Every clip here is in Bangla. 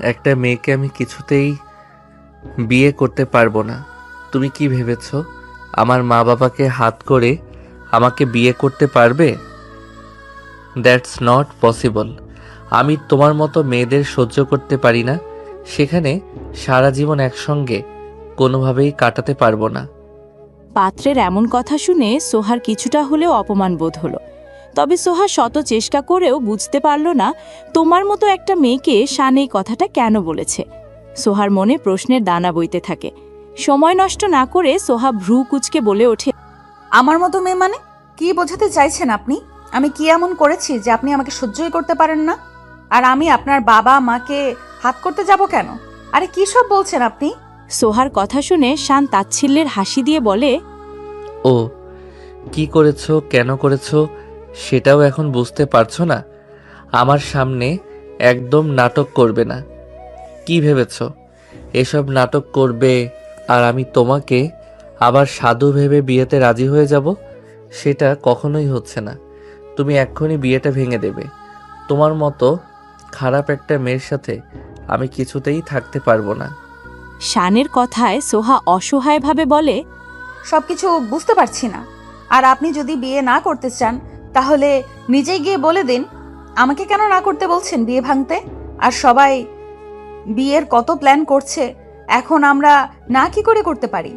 একটা মেয়েকে আমি কিছুতেই বিয়ে করতে পারবো না। তুমি কি ভেবেছো আমার মা বাবাকে হাত করে আমাকে বিয়ে করতে পারবে? That's not possible. আমি তোমার মতো মেয়েদের সহ্য করতে পারি না, সেখানে সারা জীবন একসঙ্গে কোনোভাবেই কাটাতে পারবো না। পাত্রের এমন কথা শুনে সোহার কিছুটা হলেও অপমান বোধ হলো। তবে সোহা শত চেষ্টা করেও বুঝতে পারল না তোমার মতো একটা মেয়েকে শান এই কথাটা কেন বলেছে। সোহার মনে প্রশ্নের দানা বইতে থাকে। সময় নষ্ট না করে সোহা ভ্রু কুঁচকে বলে ওঠে, আমার মতো মেয়ে মানে কি বোঝাতে চাইছেন আপনি? আমি কি এমন করেছি যে আপনি আমাকে সহ্যই করতে পারেন না? আর আমি আপনার বাবা মাকে হাত করতে যাব কেন? আরে কি সব বলছেন আপনি? সোহার কথা শুনে শান তাচ্ছিল্যের হাসি দিয়ে বলে, ও, কি করেছো, কেন করেছো সেটাও এখন বুঝতে পারছো না? আমার সামনে একদম নাটক করবে না। কি ভেবেছো এসব নাটক করবে আর আমি তোমাকে আবার সাধু ভেবে বিয়েতে রাজি হয়ে যাব? সেটা কখনোই হচ্ছে না। তুমি এক্ষুনি বিয়েটা ভেঙে দেবে। তোমার মতো খারাপ একটা মেয়ের সাথে আমি কিছুতেই থাকতে পারবো না। শানের কথায় সোহা অসহায়ভাবে বলে, সবকিছু বুঝতে পারছি না। আর আপনি যদি বিয়ে না করতে চান তাহলে নিজেই গিয়ে বলে দিন। আমাকে কেন না করতে বলছেন বিয়ে ভাঙতে? আর সবাই বিয়ের কত প্ল্যান করছে, এখন আমরা না কি করে করতে পারি?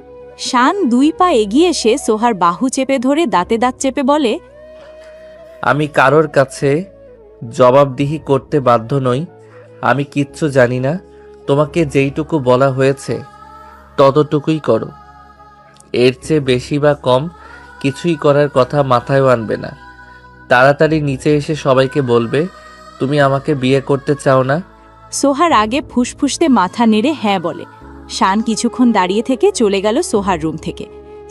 শান 2 পা এগিয়ে এসে সোহার বাহু চেপে ধরে দাঁতে দাঁত চেপে বলে, আমি কারোর কাছে জবাবদিহি করতে বাধ্য নই। আমি কিচ্ছু জানি না। তোমাকে যেইটুকু বলা হয়েছে ততটুকুই করো। এর চেয়ে বেশি বা কম কিছুই করার কথা মাথায়ও আনবে না। তাড়াতাড়ি নিচে এসে সবাইকে বলবে তুমি আমাকে বিয়ে করতে চাও না। সোহার আগে ফুসফুসতে মাথা নেড়ে হ্যাঁ বলে। শান কিছুক্ষণ দাঁড়িয়ে থেকে চলে গেল সোহার রুম থেকে।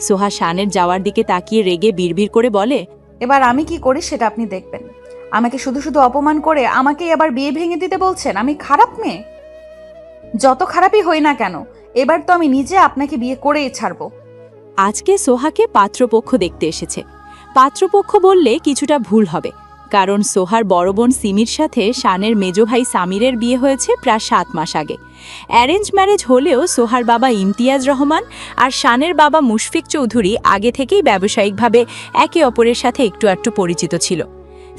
সোহা শানের যাওয়ার দিকে তাকিয়ে রেগে বিড়বিড় করে বলে, এবার আমি কি করি সেটা আপনি দেখবেন। আমাকে শুধু শুধু অপমান করে আমাকে এবার বিয়ে ভেঙে দিতে বলছেন? আমি খারাপ মেয়ে? যত খারাপই হই না কেন, এবার তো আমি নিজে আপনাকে বিয়ে করেই ছাড়বো। আজকে সোহাকে পাত্রপক্ষ দেখতে এসেছে। পাত্রপক্ষ বললে কিছুটা ভুল হবে, কারণ সোহার বড় বোন সিমির সাথে শানের মেজ ভাই সামিরের বিয়ে হয়েছে প্রায় 7 মাস আগে। অ্যারেঞ্জ ম্যারেজ হলেও সোহার বাবা ইমতিয়াজ রহমান আর শানের বাবা মুশফিক চৌধুরী আগে থেকেই ব্যবসায়িকভাবে একে অপরের সাথে একটু একটু পরিচিত ছিল।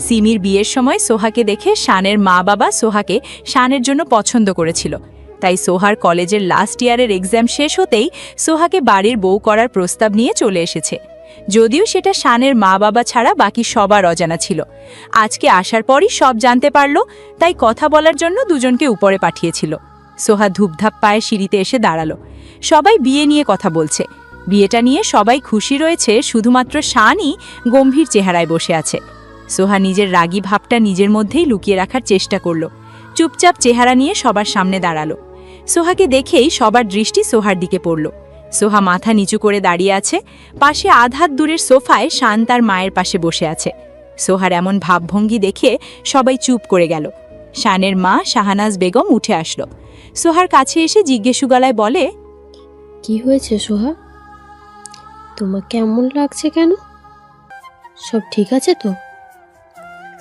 সিমির বিয়ের সময় সোহাকে দেখে শানের মা বাবা সোহাকে শানের জন্য পছন্দ করেছিল। তাই সোহার কলেজের লাস্ট ইয়ারের এক্সাম শেষ হতেই সোহাকে বাড়ির বউ করার প্রস্তাব নিয়ে চলে এসেছে। যদিও সেটা শানের মা বাবা ছাড়া বাকি সবার অজানা ছিল। আজকে আসার পরই সব জানতে পারল, তাই কথা বলার জন্য দুজনকে উপরে পাঠিয়েছিল। সোহা ধূপধাপ পায়ে সিঁড়িতে এসে দাঁড়ালো। সবাই বিয়ে নিয়ে কথা বলছে। বিয়েটা নিয়ে সবাই খুশি রয়েছে, শুধুমাত্র শানই গম্ভীর চেহারায় বসে আছে। সোহা নিজের রাগী ভাবটা নিজের মধ্যেই লুকিয়ে রাখার চেষ্টা করল। চুপচাপ চেহারা নিয়ে সবার সামনে দাঁড়ালো। সোহাকে দেখেই সবার দৃষ্টি সোহার দিকে পড়ল। সোহা মাথা নিচু করে দাঁড়িয়ে আছে। পাশে আধাত দূরের সোফায় শান তার মায়ের পাশে বসে আছে। সোহার এমন ভাবভঙ্গি দেখে সবাই চুপ করে গেল। শানের মা শাহানাজ বেগম উঠে আসলো। সোহার কাছে এসে জিজ্ঞেসু গলায় বলে, কি হয়েছে সোহা? তোমার কেমন লাগছে কেন? সব ঠিক আছে তো?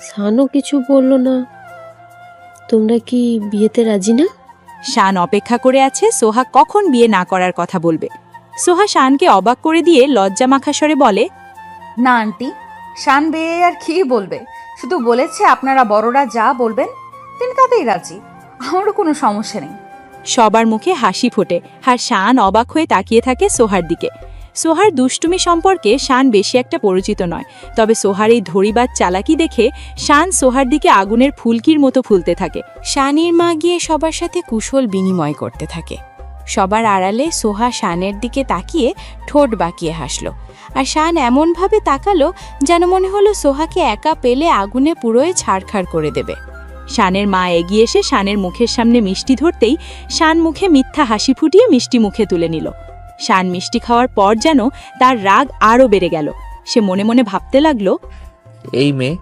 শানও কিছু বলল না। তোমরা কি বিয়েতে রাজি না? শান অপেক্ষা করে আছে সোহা কখন বিয়ে না করার কথা বলবে। সোহা শানকে অবাক করে দিয়ে লজ্জা মাখা স্বরে বলে, না আন্টি, শান বিয়ে আর কি বলবে, শুধু বলেছে আপনারা বড়রা যা বলবেন তিনি তাতেই রাজি। আমারও কোনো সমস্যা নেই। সবার মুখে হাসি ফোটে আর শান অবাক হয়ে তাকিয়ে থাকে সোহার দিকে। সোহার দুষ্টুমি সম্পর্কে শান বেশি একটা পরিচিত নয়, তবে সোহার এই ধরিবাজ চালাকি দেখে শান সোহার দিকে আগুনের ফুলকির মতো ফুলতে থাকে। শানের মা গিয়ে সবার সাথে কুশল বিনিময় করতে থাকে। সবার আড়ালে সোহা শানের দিকে তাকিয়ে ঠোঁট বাঁকিয়ে হাসল। আর শান এমনভাবে তাকালো যেন মনে হলো সোহাকে একা পেলে আগুনে পুরোয় ছাড়খাড় করে দেবে। শানের মা এগিয়ে এসে শানের মুখের সামনে মিষ্টি ধরতেই শান মুখে মিথ্যা হাসি ফুটিয়ে মিষ্টি মুখে তুলে নিল। শান মিষ্টি খাওয়ার পর যেন তার রাগ আরও বেড়ে গেল। সে মনে মনে ভাবতে লাগলো, এই মেয়ে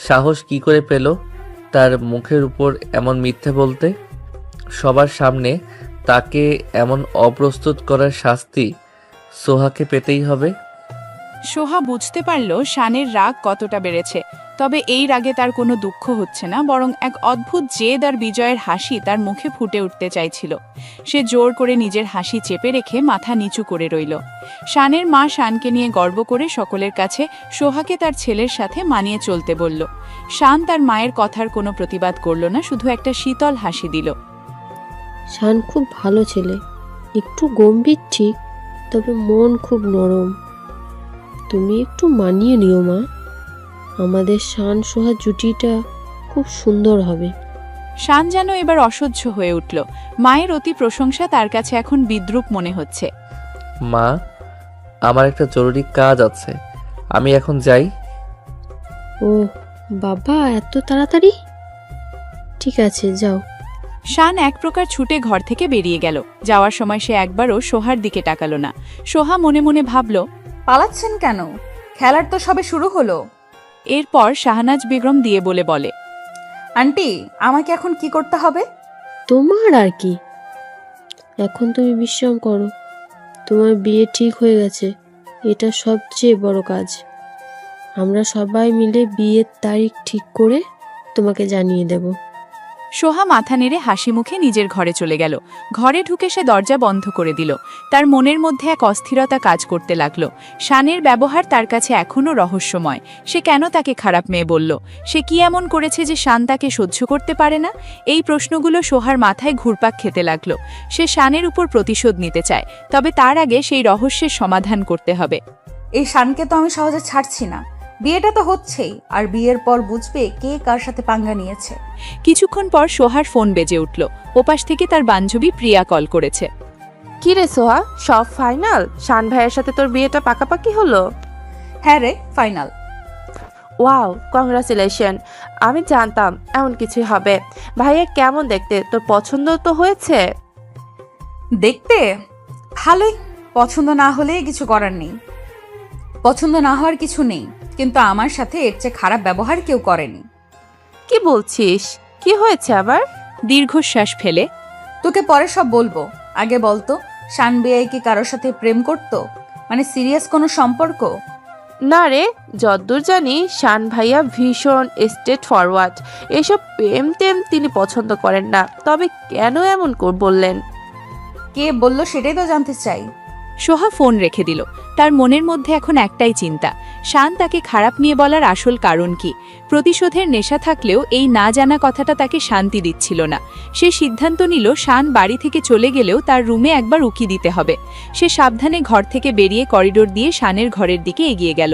সাহস কি করে পেল তার মুখের উপর এমন মিথ্যে বলতে? সবার সামনে তাকে এমন অপ্রস্তুত করার শাস্তি সোহাকে পেতেই হবে। সোহা বুঝতে পারল শানের রাগ কতটা বেড়েছে। তবে এই রাগে তার কোনো দুঃখ হচ্ছে না, বরং এক অদ্ভুত জেদ আর বিজয়ের হাসি তার মুখে ফুটে উঠতে চাইছিল। সে জোর করে নিজের হাসি চেপে রেখে মাথা নিচু করে রইল। শানের মা শানকে নিয়ে গর্ব করে সকলের কাছে সোহাকে তার ছেলের সাথে মানিয়ে চলতে বলল। শান তার মায়ের কথার কোনো প্রতিবাদ করল না, শুধু একটা শীতল হাসি দিল। শান খুব ভালো ছেলে, একটু গম্ভীর ঠিক, তবে মন খুব নরম। তুমি একটু মানিয়ে নিও মা, আমাদের শান সোহা জুটিটা খুব সুন্দর হবে। শান যেন এবার অসহ্য হয়ে উঠল। মায়ের অতি প্রশংসা তার কাছে এখন বিদ্রূপ মনে হচ্ছে। মা, আমার একটা জরুরি কাজ আছে, আমি এখন যাই। ও বাবা, এত তাড়াতাড়ি? ঠিক আছে, যাও। শান এক প্রকার ছুটে ঘর থেকে বেরিয়ে গেল। যাওয়ার সময় সে একবারও সোহার দিকে তাকালো না। সোহা মনে মনে ভাবল, পালাচ্ছেন কেন? খেলার তো সবে শুরু হলো। এরপর শাহনাজ বেগম দিয়ে বলে, আন্টি, আমাকে এখন কি করতে হবে? তোমার আর কি, এখন তুমি বিশ্রাম করো। তোমার বিয়ে ঠিক হয়ে গেছে, এটা সবচেয়ে বড় কাজ। আমরা সবাই মিলে বিয়ের তারিখ ঠিক করে তোমাকে জানিয়ে দেব। সোহা মাথা নেড়ে হাসি মুখে নিজের ঘরে চলে গেল। ঘরে ঢুকে সে দরজা বন্ধ করে দিল। তার মনের মধ্যে এক অস্থিরতা কাজ করতে লাগল। শানের ব্যবহার তার কাছে এখনও রহস্যময়। সে কেন তাকে খারাপ মেয়ে বলল? সে কি এমন করেছে যে শান তাকে সহ্য করতে পারে না? এই প্রশ্নগুলো সোহার মাথায় ঘুরপাক খেতে লাগল। সে শানের উপর প্রতিশোধ নিতে চায়, তবে তার আগে সেই রহস্যের সমাধান করতে হবে। এই শানকে তো আমি সহজে ছাড়ছি না। বিয়েটা তো হচ্ছেই, আর বিয়ের পর বুঝবে কে কার সাথে পাঙ্গা নিয়েছে। কিছুক্ষণ পর সোহার ফোন বেজে উঠল। ওপাশ থেকে তার বান্ধবী প্রিয়া কল করেছে। কি রে সোহা, সব ফাইনাল? শান ভাইয়ের সাথে তোর বিয়েটা পাকাপাকি হলো? হ্যাঁ রে, ফাইনাল। Wow, congratulation. আমি জানতাম এমন কিছুই হবে। ভাইয়া কেমন দেখতে? তোর পছন্দ তো হয়েছে? দেখতে ভালোই, পছন্দ না হলে কিছু করার নেই। পছন্দ না হওয়ার কিছু নেই, কিন্তু আমার সাথে এর চেয়ে খারাপ ব্যবহার কেউ করেনি। কি বলছিস? কি হয়েছে আবার? দীর্ঘশ্বাস ফেলে, তোকে পরে সব বলবো, আগে বলতো শান বেআই কি কারোর সাথে প্রেম করতো? মানে সিরিয়াস কোনো সম্পর্ক? না রে, যদ্দূর জানি শান ভাইয়া ভীষণ স্ট্রেট ফরওয়ার্ড। এসব প্রেম টেম তিনি পছন্দ করেন না। তবে কেন এমন বললেন? কে বললো সেটাই তো জানতে চাই। সোহা ফোন রেখে দিল। তার মনের মধ্যে এখন একটাই চিন্তা, শান তাকে খারাপ মেয়ে বলার আসল কারণ কি? প্রতিশোধের নেশা থাকলেও এই না জানা কথাটা তাকে শান্তি দিচ্ছিল না। সে সিদ্ধান্ত নিল শান বাড়ি থেকে চলে গেলেও তার রুমে একবার উকি দিতে হবে। সে সাবধানে ঘর থেকে বেরিয়ে করিডোর দিয়ে শানের ঘরের দিকে এগিয়ে গেল।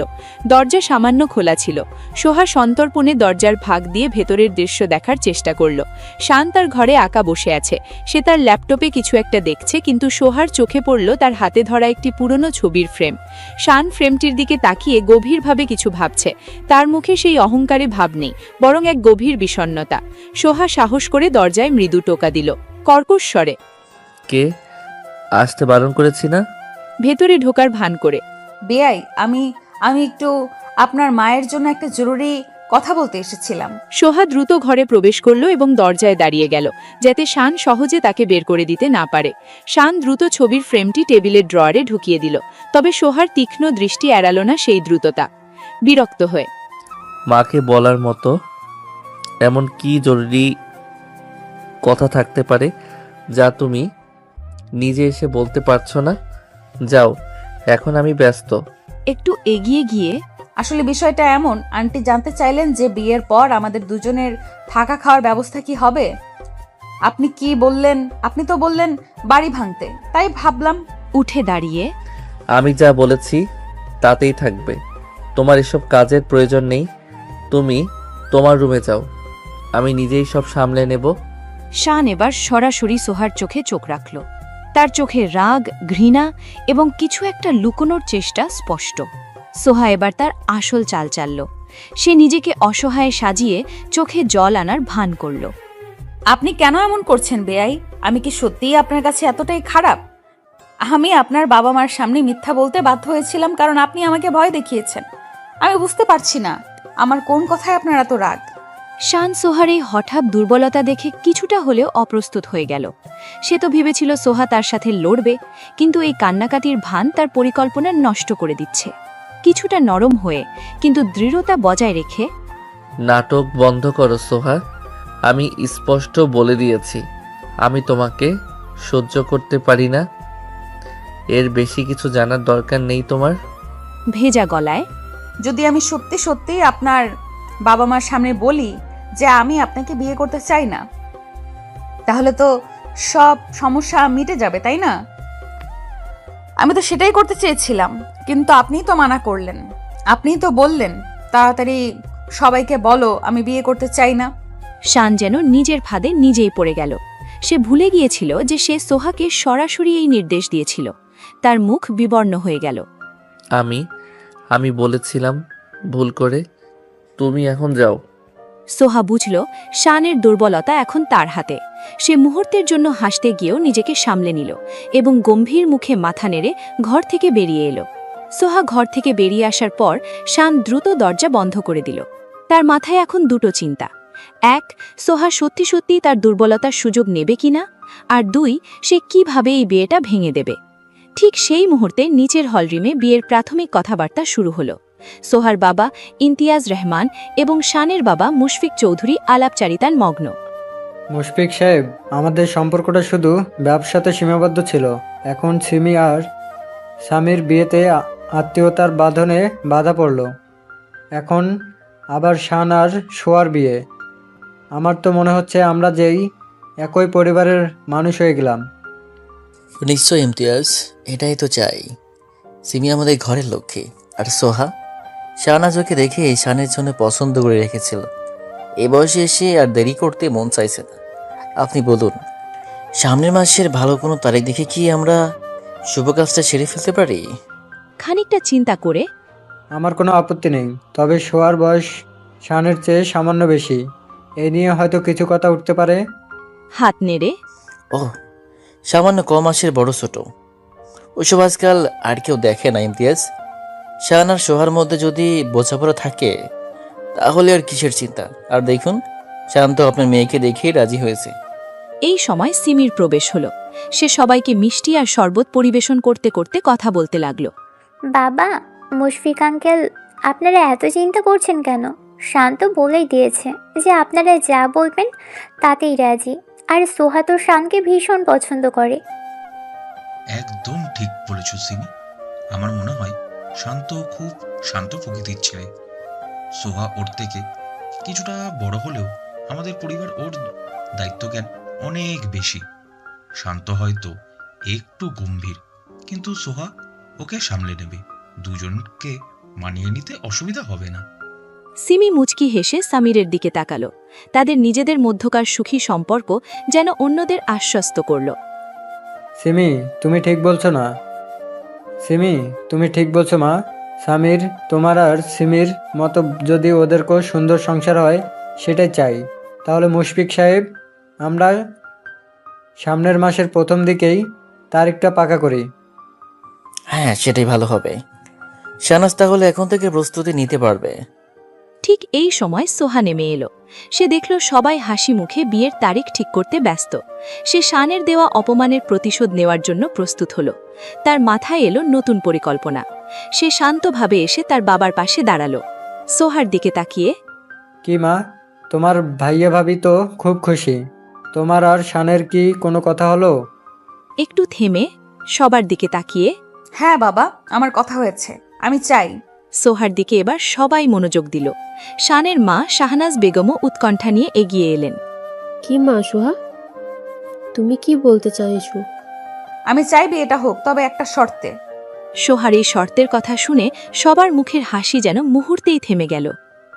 দরজা সামান্য খোলা ছিল। সোহা সন্তর্পণে দরজার ফাঁক দিয়ে ভেতরের দৃশ্য দেখার চেষ্টা করল। শান তার ঘরে একা বসে আছে। সে তার ল্যাপটপে কিছু একটা দেখছে, কিন্তু সোহার চোখে পড়ল তার হাতে ধরা একটি পুরনো ছবির ফ্রেম। শান ফ্রেমটির দিকে তাকিয়ে গভীরভাবে কিছু ভাবছে। তার মুখে সেই অহংকারে ভাব নেই, বরং এক গভীর বিষণ্ণতা। সোহা সাহস করে দরজায় মৃদু টোকা দিল, কর্কশ স্বরে। কে? আসতে বারণ করেছি না? ভেতরে ঢোকার ভান করে। বেআই, আমি একটু আপনার মায়ের জন্য একটা জরুরি কথা বলতে এসেছিলাম। সোহা দ্রুত ঘরে প্রবেশ করল এবং দরজায় দাঁড়িয়ে গেল, যাতে শান সহজে তাকে বের করে দিতে না পারে। শান দ্রুত ছবির ফ্রেমটি টেবিলের ড্রয়ারে ঢুকিয়ে দিল, তবে সোহার তীক্ষ্ণ দৃষ্টি এড়াল না সেই দ্রুততা। বিরক্ত হয়ে, মাকে বলার মতো এমন কি জরুরি কথা থাকতে পারে যা তুমি নিজে এসে বলতে পারছো না? যাও, এখন আমি ব্যস্ত। একটু এগিয়ে গিয়ে, আসলে বিষয়টা এমন, আন্টি জানতে চাইলেন যে বিয়ের পর আমাদের দুজনের থাকা খাওয়ার ব্যবস্থা কি হবে। আপনি কি বললেন? আপনি তো বললেন বাড়ি ভাঙতে, তাই ভাবলাম। উঠে দাঁড়িয়ে, আমি যা বলেছি তাতেই থাকবে। তোমার এসব কাজের প্রয়োজন নেই। তুমি তোমার রুমে যাও, আমি নিজেই সব সামলে নেব। শান এবার সরাসরি সোহার চোখে চোখ রাখল। তার চোখে রাগ, ঘৃণা এবং কিছু একটা লুকোনোর চেষ্টা স্পষ্ট। সোহা এবার তার আসল চাল চালল। সে নিজেকে অসহায় সাজিয়ে চোখে জল আনার ভান করল। আপনি কেন এমন করছেন বেআই? আমি কি সত্যিই আপনার কাছে এতটাই খারাপ? আমি আপনার বাবা মার সামনে মিথ্যা বলতে বাধ্য হয়েছিলাম কারণ আপনি আমাকে ভয় দেখিয়েছেন। আমি বুঝতে পারছি না আমার কোন কথায় আপনার এত রাগ। শান সোহার এই হঠাৎ দুর্বলতা দেখে কিছুটা হলেও অপ্রস্তুত হয়ে গেল। সে তো ভেবেছিল সোহা তার সাথে লড়বে, কিন্তু এই কান্নাকাটির ভান তার পরিকল্পনা নষ্ট করে দিচ্ছে। কিছুটা নরম হয়ে, কিন্তু দৃঢ়তা বজায় রেখে, নাটক বন্ধ করো সোহা। আমি স্পষ্ট বলে দিয়েছি আমি তোমাকে সহ্য করতে পারি না। এর বেশি কিছু জানার দরকার নেই তোমার। ভেজা গলায়, যদি আমি সত্যি সত্যি আপনার বাবা মার সামনে বলি যে আমি আপনাকে বিয়ে করতে চাই না, তাহলে তো সব সমস্যা মিটে যাবে, তাই না? আমি তো সেটাই করতে চেয়েছিলাম, কিন্তু আপনিই তো মানা করলেন। আপনিই তো বললেন তাড়াতাড়ি সবাইকে বলো আমি বিয়ে করতে চাই না। শান যেন নিজের ফাঁদে নিজেই পড়ে গেল। সে ভুলে গিয়েছিল যে সে সোহাকে সরাসরি এই নির্দেশ দিয়েছিল। তার মুখ বিবর্ণ হয়ে গেল। আমি বলেছিলাম ভুল করে। তুমি এখন যাও। সোহা বুঝল শানের দুর্বলতা এখন তার হাতে। সে মুহূর্তের জন্য হাসতে গিয়েও নিজেকে সামলে নিল এবং গম্ভীর মুখে মাথা নেড়ে ঘর থেকে বেরিয়ে এলো। সোহা ঘর থেকে বেরিয়ে আসার পর শান দ্রুত দরজা বন্ধ করে দিল। তার মাথায় এখন দুটো চিন্তা। এক, সোহা সত্যি সত্যি তার দুর্বলতার সুযোগ নেবে কিনা, আর দুই, সে কিভাবে এই বিয়েটা ভেঙে দেবে। ঠিক সেই মুহূর্তে নিচের হলরুমে বিয়ের প্রাথমিক কথাবার্তা শুরু হলো। সোহার বাবা ইমতিয়াজ রহমান এবং শানের বাবা মুশফিক চৌধুরী আলাপচারিতার মগ্ন। মুশফিক সাহেব, আমাদের সম্পর্কটা শুধু ব্যবসাতে সীমাবদ্ধ ছিল। এখন সিমি আর স্বামীর বিয়েতে আত্মীয়তার বাঁধনে বাধা পড়ল। এখন আবার শান আর সোয়ার বিয়ে। আমার তো মনে হচ্ছে আমরা যেই একই পরিবারের মানুষ হয়ে গেলাম। নিশ্চয় ইমতিয়াজ, এটাই তো চাই। সিমি আমাদের ঘরের লক্ষ্মী, আর সোহা শাহনাজ ওকে দেখে শানের জন্য পছন্দ করে রেখেছিল। এ বয়সে এসে আর দেরি করতে মন চাইছে না। আপনি বলুন, সামনের মাসের ভালো কোনো তারিখ দেখে কি আমরা শুভ কাজটা সেরে ফেলতে পারি? খানিকটা চিন্তা করে, আমার কোনো আপত্তি নেই, তবে সোয়ার বয়স শানের চেয়ে সামান্য বেশি। এ নিয়ে হয়তো কিছু কথা উঠতে পারে। হাত নেড়ে, ও, সামান্য ক মাসের বড় ছোট ওইসব আজকাল আর কেউ দেখে না ইমতিয়াজ। শাহান আর সোহার মধ্যে যদি বোঝাপড়া থাকে তাহলে আর কিসের চিন্তা। আর দেখুন, শাহান তো আপনার মেয়েকে দেখেই রাজি হয়েছে। এই সময় সিমির প্রবেশ হলো। সে সবাইকে মিষ্টি আর শরবত পরিবেশন করতে করতে কথা বলতে লাগলো। বাবা, মুশফিক আঙ্কেল, আপনারা এত চিন্তা করছেন কেন? শান্ত বলেই দিয়েছে যে আপনারা যা বলবেন তাতেই রাজি। আর সোহা তো শানকে ভীষণ পছন্দ করে। একদম ঠিক বলেছ সিমি। আমার মনে হয় শান্ত খুব শান্ত প্রকৃতির ছেলে। সোহা ওর থেকে কিছুটা বড় হলেও আমাদের পরিবার ওর দায়িত্বজ্ঞান অনেক বেশি। শান্ত হয়তো একটু গম্ভীর, কিন্তু সোহা ওকে সামলে নেবে। দুজনকে মানিয়ে নিতে অসুবিধা হবে না। সিমি মুচকি হেসে সামিরের দিকে তাকালো। তাদের নিজেদের মধ্যকার সুখী সম্পর্ক যেন অন্যদের আশ্বস্ত করল। সিমি, তুমি ঠিক বলছো না? সিমি, তুমি ঠিক বলছো মা। স্বামীর তোমার আর সিমির মতো যদি ওদেরকেও সুন্দর সংসার হয় সেটাই চাই। তাহলে মুশফিক সাহেব, আমরা সামনের মাসের প্রথম দিকেই তারিখটা পাকা করি। হ্যাঁ, সেটাই ভালো হবে। শাহনাজ তাহলে এখন থেকে প্রস্তুতি নিতে পারবে। ঠিক এই সময় সোহা নেমে এলো। সে দেখল সবাই হাসি মুখে বিয়ের তারিখ ঠিক করতে ব্যস্ত। সে শানের দেওয়া অপমানের প্রতিশোধ নেওয়ার জন্য প্রস্তুত হলো। তার মাথায় এলো নতুন পরিকল্পনা। সে শান্তভাবে এসে তার বাবার পাশে দাঁড়ালো। সোহার দিকে তাকিয়ে, কি মা, তোমার ভাইয়া ভাবি তো খুব খুশি। তোমার আর শানের কি কোনো কথা হলো? একটু থেমে সবার দিকে তাকিয়ে, হ্যাঁ বাবা, আমার কথা হয়েছে, আমি চাই। সোহার দিকে এবার সবাই মনোযোগ দিল। শানের মা শাহনাজ বেগমও উৎকণ্ঠা নিয়ে এগিয়ে এলেন। কি মা সোহা, তুমি কি বলতে চাইছো? আমি চাই বিয়েটা হোক, তবে একটা শর্তে। সোহার এই শর্তের কথা শুনে সবার মুখের হাসি যেন মুহূর্তেই থেমে গেল।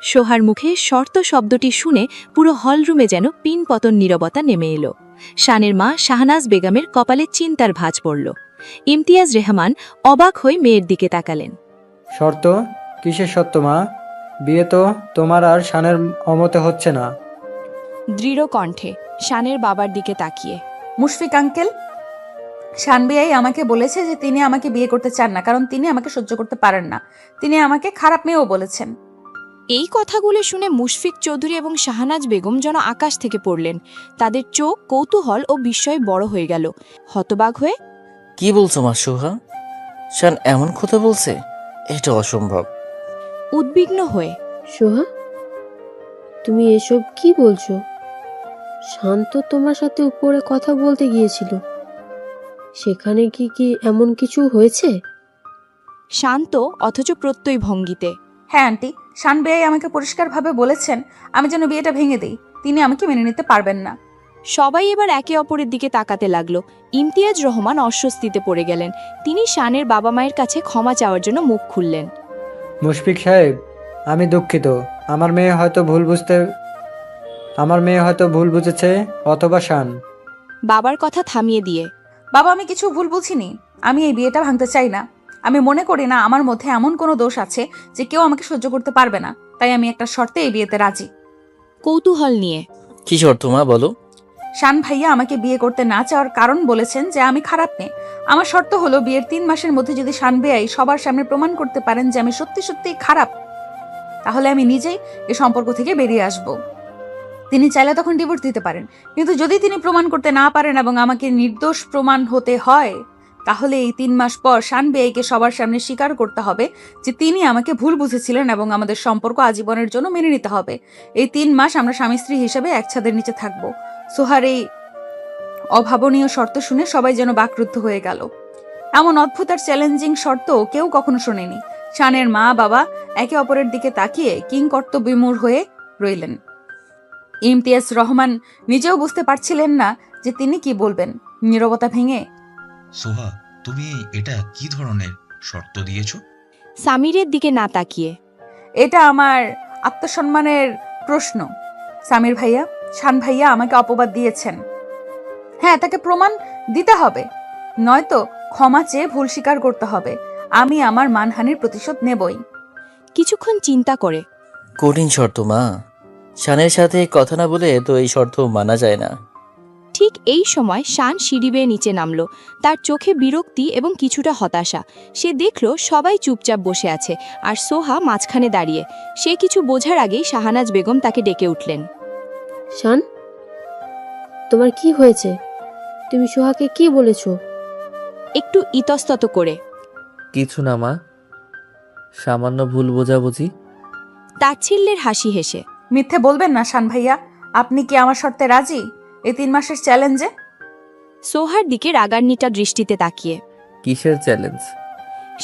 সোহার মুখে শর্ত শব্দটি শুনে পুরো হলরুমে যেন পিন পতন নীরবতা নেমে এলো। শানের মা শাহনাজ বেগমের কপালে চিন্তার ভাঁজ পড়ল। ইমতিয়াজ রহমান অবাক হয়ে মেয়ের দিকে তাকালেন। শর্ত? কিসের শর্ত মা? বিয়ে তো তোমার আর শানের অমতে হচ্ছে না। দৃঢ় কণ্ঠে শানের বাবার দিকে তাকিয়ে, মুশফিক আঙ্কেল, শানবিয়াই আমাকে বলেছে যে তিনি আমাকে বিয়ে করতে চান না, কারণ তিনি আমাকে সহ্য করতে পারেন না। তিনি আমাকে খারাপ মেয়েও বলেছেন। এই কথাগুলো শুনে মুশফিক চৌধুরী এবং শাহনাজ বেগম যেন আকাশ থেকে পড়লেন। তাদের চোখ কৌতূহল ও বিস্ময়ে বড় হয়ে গেল। হতবাক হয়ে, কি বলছো মা সোহা? শান এমন কথা বলছে? এটা অসম্ভব। উদ্বিগ্ন হয়ে, সোহা, তুমি এসব কি বলছো? শান্ত তোমার সাথে উপরে কথা বলতে গিয়েছিল, সেখানে কি এমন কিছু হয়েছে? শান্ত অথচ প্রত্যয় ভঙ্গিতে। হ্যাঁ আন্টি, শান বেয়াই আমাকে পরিষ্কারভাবে বলেছেন আমি যেন বিয়েটা ভেঙে দিই। তিনি আমাকে মেনে নিতে পারবেন না। সবাই এবার একে অপরের দিকে তাকাতে লাগলো। ইমতিয়াজ রহমান অস্বস্তিতে পড়ে গেলেন। তিনি শানের বাবা মায়ের কাছে ক্ষমা চাওয়ার জন্য মুখ খুললেন। মুশফিক সাহেব, আমি দুঃখিত। আমার মেয়ে হয়তো ভুল বুঝেছে, অথবা শান। বাবার কথা থামিয়ে দিয়ে। বাবা, আমি কিছু ভুল বুঝিনি। আমি এই বিয়েটা ভাঙতে চাই না। আমি মনে করি না আমার মধ্যে এমন কোনো দোষ আছে যে কেউ আমাকে সহ্য করতে পারবে না। তাই আমি একটা শর্তে এই বিয়েতে রাজি। কৌতূহল নিয়ে। কি শর্ত মা, বলো? শান ভাইয়া আমাকে বিয়ে করতে না চাওয়ার কারণ বলেছেন যে আমি খারাপ মেয়ে। আমার শর্ত হলো বিয়ের 3 মাসের মধ্যে যদি শান বেয়াই সবার সামনে প্রমাণ করতে পারেন যে আমি সত্যি সত্যি খারাপ, তাহলে আমি নিজেই এই সম্পর্ক থেকে বেরিয়ে আসব। তিনি চাইলে তখন ডিভোর্স দিতে পারেন, কিন্তু যদি তিনি প্রমাণ করতে না পারেন এবং আমাকে নির্দোষ প্রমাণ হতে হয়, তাহলে এই 3 মাস পর শান বেয়াইকে সবার সামনে স্বীকার করতে হবে যে তিনি আমাকে ভুল বুঝেছিলেন এবং আমাদের সম্পর্ক আজীবনের জন্য মেনে নিতে হবে। এই 3 মাস আমরা স্বামী স্ত্রী হিসেবে এক ছাদের নিচে থাকবো। সোহার এই অভাবনীয় শর্ত শুনে সবাই যেন বাকরুদ্ধ হয়ে গেল। এমন অদ্ভুত আর চ্যালেঞ্জিং শর্ত কেউ কখনো শোনেনি। শানের মা বাবা একে অপরের দিকে তাকিয়ে কিংকর্তব্যবিমূঢ় হয়ে রইলেন। ইমতিয়াজ রহমান নিজেও বুঝতে পারছিলেন না যে তিনি কি বলবেন। নীরবতা ভেঙে, সোহা, তুমি এটা কি ধরনের শর্ত দিয়েছো? সামিরের দিকে না তাকিয়ে। এটা আমার আত্মসম্মানের প্রশ্ন। সামির ভাইয়া, শান ভাইয়া আমাকে অপবাদ দিয়েছেন। হ্যাঁ, তাকে প্রমাণ দিতে হবে, নয়তো ক্ষমা চেয়ে ভুল স্বীকার করতে হবে। আমি আমার মানহানির প্রতিশোধ নেবই। কিছুক্ষণ চিন্তা করে। কঠিন শর্ত মা। শানের সাথে কথা না বলে তো এই শর্ত মানা যায় না। ঠিক এই সময় শান সিঁড়ি বেয়ে নিচে নামলো। তার চোখে বিরক্তি এবং কিছুটা হতাশা। সে দেখল সবাই চুপচাপ বসে আছে, আর সোহা মাঝখানে দাঁড়িয়ে। সে কিছু বোঝার আগেই শাহানাজ বেগম তাকে ডেকে উঠলেন। শান, তোমার কি হয়েছে? তুমি সোহাকে কি বলেছো? একটু ইতস্তত করে। কিছু না মা, সামান্য ভুল বোঝাবুঝি। তাচ্ছিল্যের হাসি হেসে। মিথ্যে বলবেন না শান ভাইয়া, আপনি কি আমার শর্তে রাজি এই 3 মাসের চ্যালেঞ্জে? সোহার দিকে রাগান্বিতা দৃষ্টিতে তাকিয়ে। কিসের চ্যালেঞ্জ?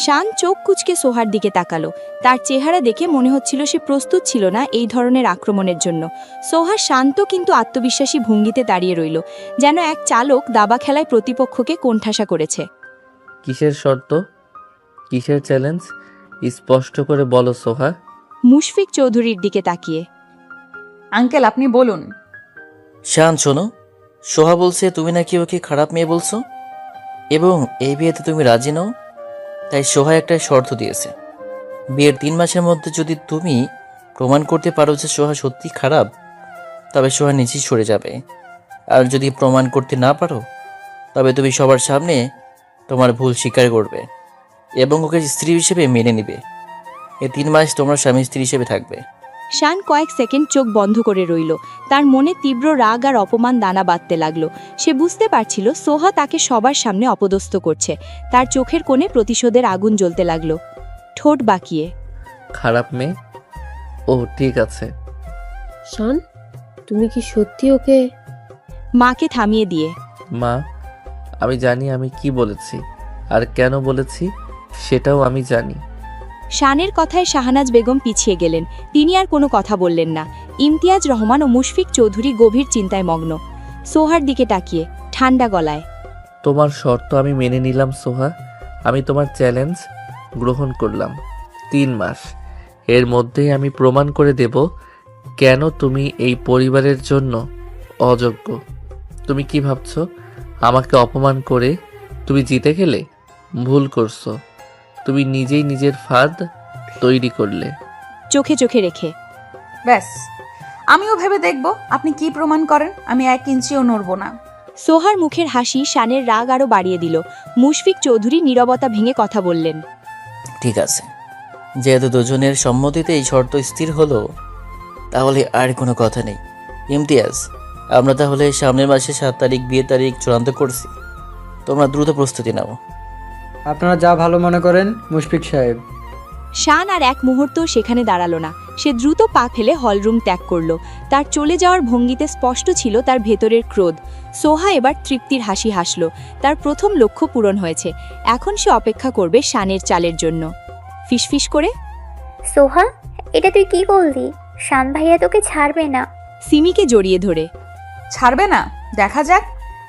শান চোখ কুঁচকে সোহার দিকে তাকালো। তার চেহারা দেখে মনে হচ্ছিল সে প্রস্তুত ছিল না এই ধরনের আক্রমণের জন্য। সোহা শান্ত কিন্তু আত্মবিশ্বাসী ভঙ্গিতে দাঁড়িয়ে রইল, যেন এক চালক দাবা খেলায় প্রতিপক্ষকে কোণঠাসা করেছে। কিসের শর্ত? কিসের চ্যালেঞ্জ? স্পষ্ট করে বলো সোহা। মুশফিক চৌধুরীর দিকে তাকিয়ে। আঙ্কেল, আপনি বলুন। শান শোনো, সোহা বলছে তুমি নাকি ওকে খারাপ মেয়ে বলছো, এবং এই বিয়েতে তুমি রাজি নও। তাই সোহা একটা শর্ত দিয়েছে। বিয়ের 3 মাসের মধ্যে যদি তুমি প্রমাণ করতে পারো যে সোহা সত্যি খারাপ, তবে সোহা নিচেই সরে যাবে। আর যদি প্রমাণ করতে না পারো, তবে তুমি সবার সামনে তোমার ভুল স্বীকার করবে এবং ওকে স্ত্রী হিসেবে মেনে নিবে। এই 3 মাস তোমরা স্বামী স্ত্রী হিসেবে থাকবে। শান কয়েক সেকেন্ড চোখ বন্ধ করে রইল। তার মনে তীব্র রাগ আর অপমান দানা বাঁধতে লাগলো। সে বুঝতে পারছিল সোহা তাকে সবার সামনে অপদস্থ করছে। তার চোখের কোণে প্রতিশোধের আগুন জ্বলতে লাগলো। ঠোঁট বাঁকিয়ে। খারাপ মেয়ে? ও ঠিক আছে। শান, তুমি কি সত্যি ওকে? মাকে থামিয়ে দিয়ে। মা, আমি জানি আমি কি বলেছি আর কেন বলেছি, সেটাও আমি জানি। শানের কথায় শাহানাজ বেগম পিছিয়ে গেলেন। তিনি আর কোনো কথা বললেন না। ইমতিয়াজ রহমান ও মুশফিক চৌধুরী গভীর চিন্তায় মগ্ন। সোহার দিকে তাকিয়ে ঠান্ডা গলায়। তোমার শর্ত আমি মেনে নিলাম সোহা। আমি তোমার চ্যালেঞ্জ গ্রহণ করলাম। 3 মাস এর মধ্যেই আমি প্রমাণ করে দেব কেন তুমি এই পরিবারের জন্য অযোগ্য। তুমি কি ভাবছো আমাকে অপমান করে তুমি জিতে গেলে? ভুল করছো। তুমি নিজেই নিজের ফাঁদ তৈরি করলে। চোখে চোখে রেখে। ব্যাস, আমিও ভেবে দেখব আপনি কি প্রমাণ করেন। আমি 1 ইঞ্চিও নড়ব না। সোহার মুখের হাসি শানের রাগ আরও বাড়িয়ে দিল। মুশফিক চৌধুরী নীরবতা ভেঙে কথা বললেন। ঠিক আছে, যেহেতু দুজনের সম্মতিতে এই শর্ত স্থির হলো, তাহলে আর কোনো কথা নেই। ইমতিয়াজ, আমরা তাহলে সামনের মাসে 7 তারিখ বিয়ে তারিখ চূড়ান্ত করছি। তোমরা দ্রুত প্রস্তুতি নাও। আপনারা যা ভালো মনে করেন মুশফিক সাহেব। শান আর এক মুহূর্ত সেখানে দাঁড়ালো না। সে দ্রুত পা ফেলে হলরুম ত্যাগ করল। তার চলে যাওয়ার ভঙ্গিতে স্পষ্ট ছিল তার ভেতরের ক্রোধ। সোহা এবার তৃপ্তির হাসি হাসল। তার প্রথম লক্ষ্য পূরণ হয়েছে। এখন সে অপেক্ষা করবে শানের চালের জন্য। ফিসফিস করে, সোহা, এটা তুই কি করলি? শান ভাইয়া তোকে ছাড়বে না। সিমিকে জড়িয়ে ধরে, ছাড়বে না? দেখা যাক,